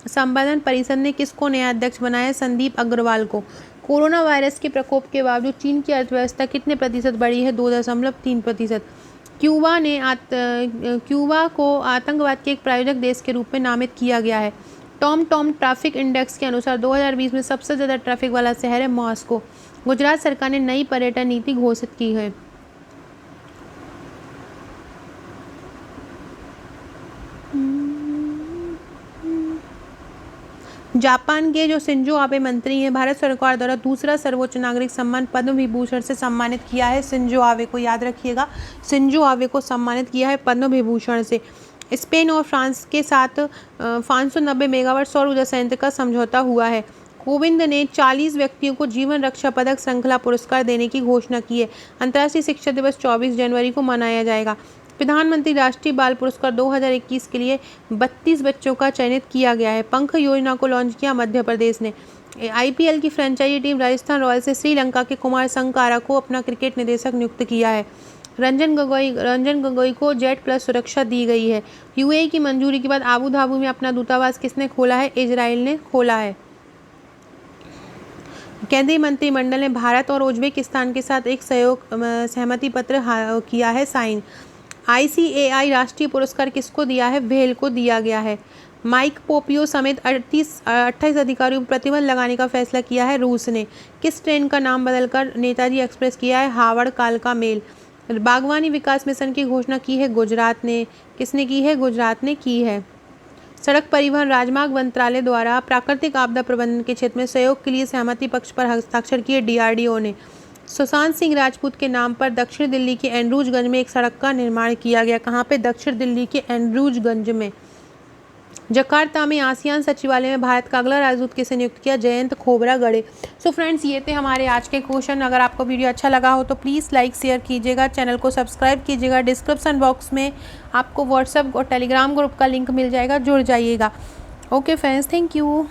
संवर्धन परिषद ने किसको नया अध्यक्ष बनाया है? संदीप अग्रवाल को। कोरोना वायरस के प्रकोप के बावजूद चीन की अर्थव्यवस्था कितने प्रतिशत बढ़ी है? 2.3%। क्यूबा को आतंकवाद के एक प्रायोजक देश के रूप में नामित किया गया है। टॉम ट्रैफिक इंडेक्स के अनुसार 2020 में सबसे ज़्यादा ट्रैफिक वाला शहर है मॉस्को। गुजरात सरकार ने नई पर्यटन नीति घोषित की है। जापान के जो शिंजो आबे मंत्री हैं, भारत सरकार द्वारा दूसरा सर्वोच्च नागरिक सम्मान पद्म विभूषण से सम्मानित किया है। शिंजो आबे को याद रखिएगा, शिंजो आबे को सम्मानित किया है पद्म विभूषण से। स्पेन और फ्रांस के साथ 590 मेगावाट सौर ऊर्जा संयंत्र का समझौता हुआ है। कोविंद ने 40 व्यक्तियों को जीवन रक्षा पदक श्रृंखला पुरस्कार देने की घोषणा की है। अंतर्राष्ट्रीय शिक्षक दिवस 24 जनवरी को मनाया जाएगा। प्रधानमंत्री राष्ट्रीय बाल पुरस्कार 2021 के लिए 32 बच्चों का चयनित किया गया है। पंख योजना को लॉन्च किया मध्य प्रदेश ने। आईपीएल की फ्रेंचाइजी टीम राजस्थान रॉयल्स से श्रीलंका के कुमार संगकारा को अपना क्रिकेट निदेशक नियुक्त किया है। रंजन गोगोई को जेड प्लस सुरक्षा दी गई है। यूएई की मंजूरी के बाद आबू धाबी में अपना दूतावास किसने खोला है? इजराइल ने खोला है। केंद्रीय मंत्रिमंडल ने भारत और उज्बेकिस्तान के साथ एक सहमति पत्र किया है साइन। ICAI राष्ट्रीय पुरस्कार किसको दिया है? व्हेल को दिया गया है। माइक पोपियो समेत 28 अधिकारियों पर प्रतिबंध लगाने का फैसला किया है रूस ने। किस ट्रेन का नाम बदलकर नेताजी एक्सप्रेस किया है? हावड़ कालका मेल। बागवानी विकास मिशन की घोषणा की है गुजरात ने। किसने की है? गुजरात ने की है। सड़क परिवहन राजमार्ग मंत्रालय द्वारा प्राकृतिक आपदा प्रबंधन के क्षेत्र में सहयोग के लिए सहमति पक्ष पर हस्ताक्षर किए DRDO ने। सुशांत सिंह राजपूत के नाम पर दक्षिण दिल्ली के एंड्रूजगंज में एक सड़क का निर्माण किया गया। कहाँ पे? दक्षिण दिल्ली के एंड्रूजगंज में। जकार्ता में आसियान सचिवालय में भारत का अगला राजदूत किसे नियुक्त किया? जयंत खोबरागड़े। सो फ्रेंड्स, ये थे हमारे आज के क्वेश्चन। अगर आपको वीडियो अच्छा लगा हो तो प्लीज़ लाइक शेयर कीजिएगा, चैनल को सब्सक्राइब कीजिएगा। डिस्क्रिप्शन बॉक्स में आपको व्हाट्सएप और टेलीग्राम ग्रुप का लिंक मिल जाएगा, जुड़ जाइएगा। Okay friends, thank you.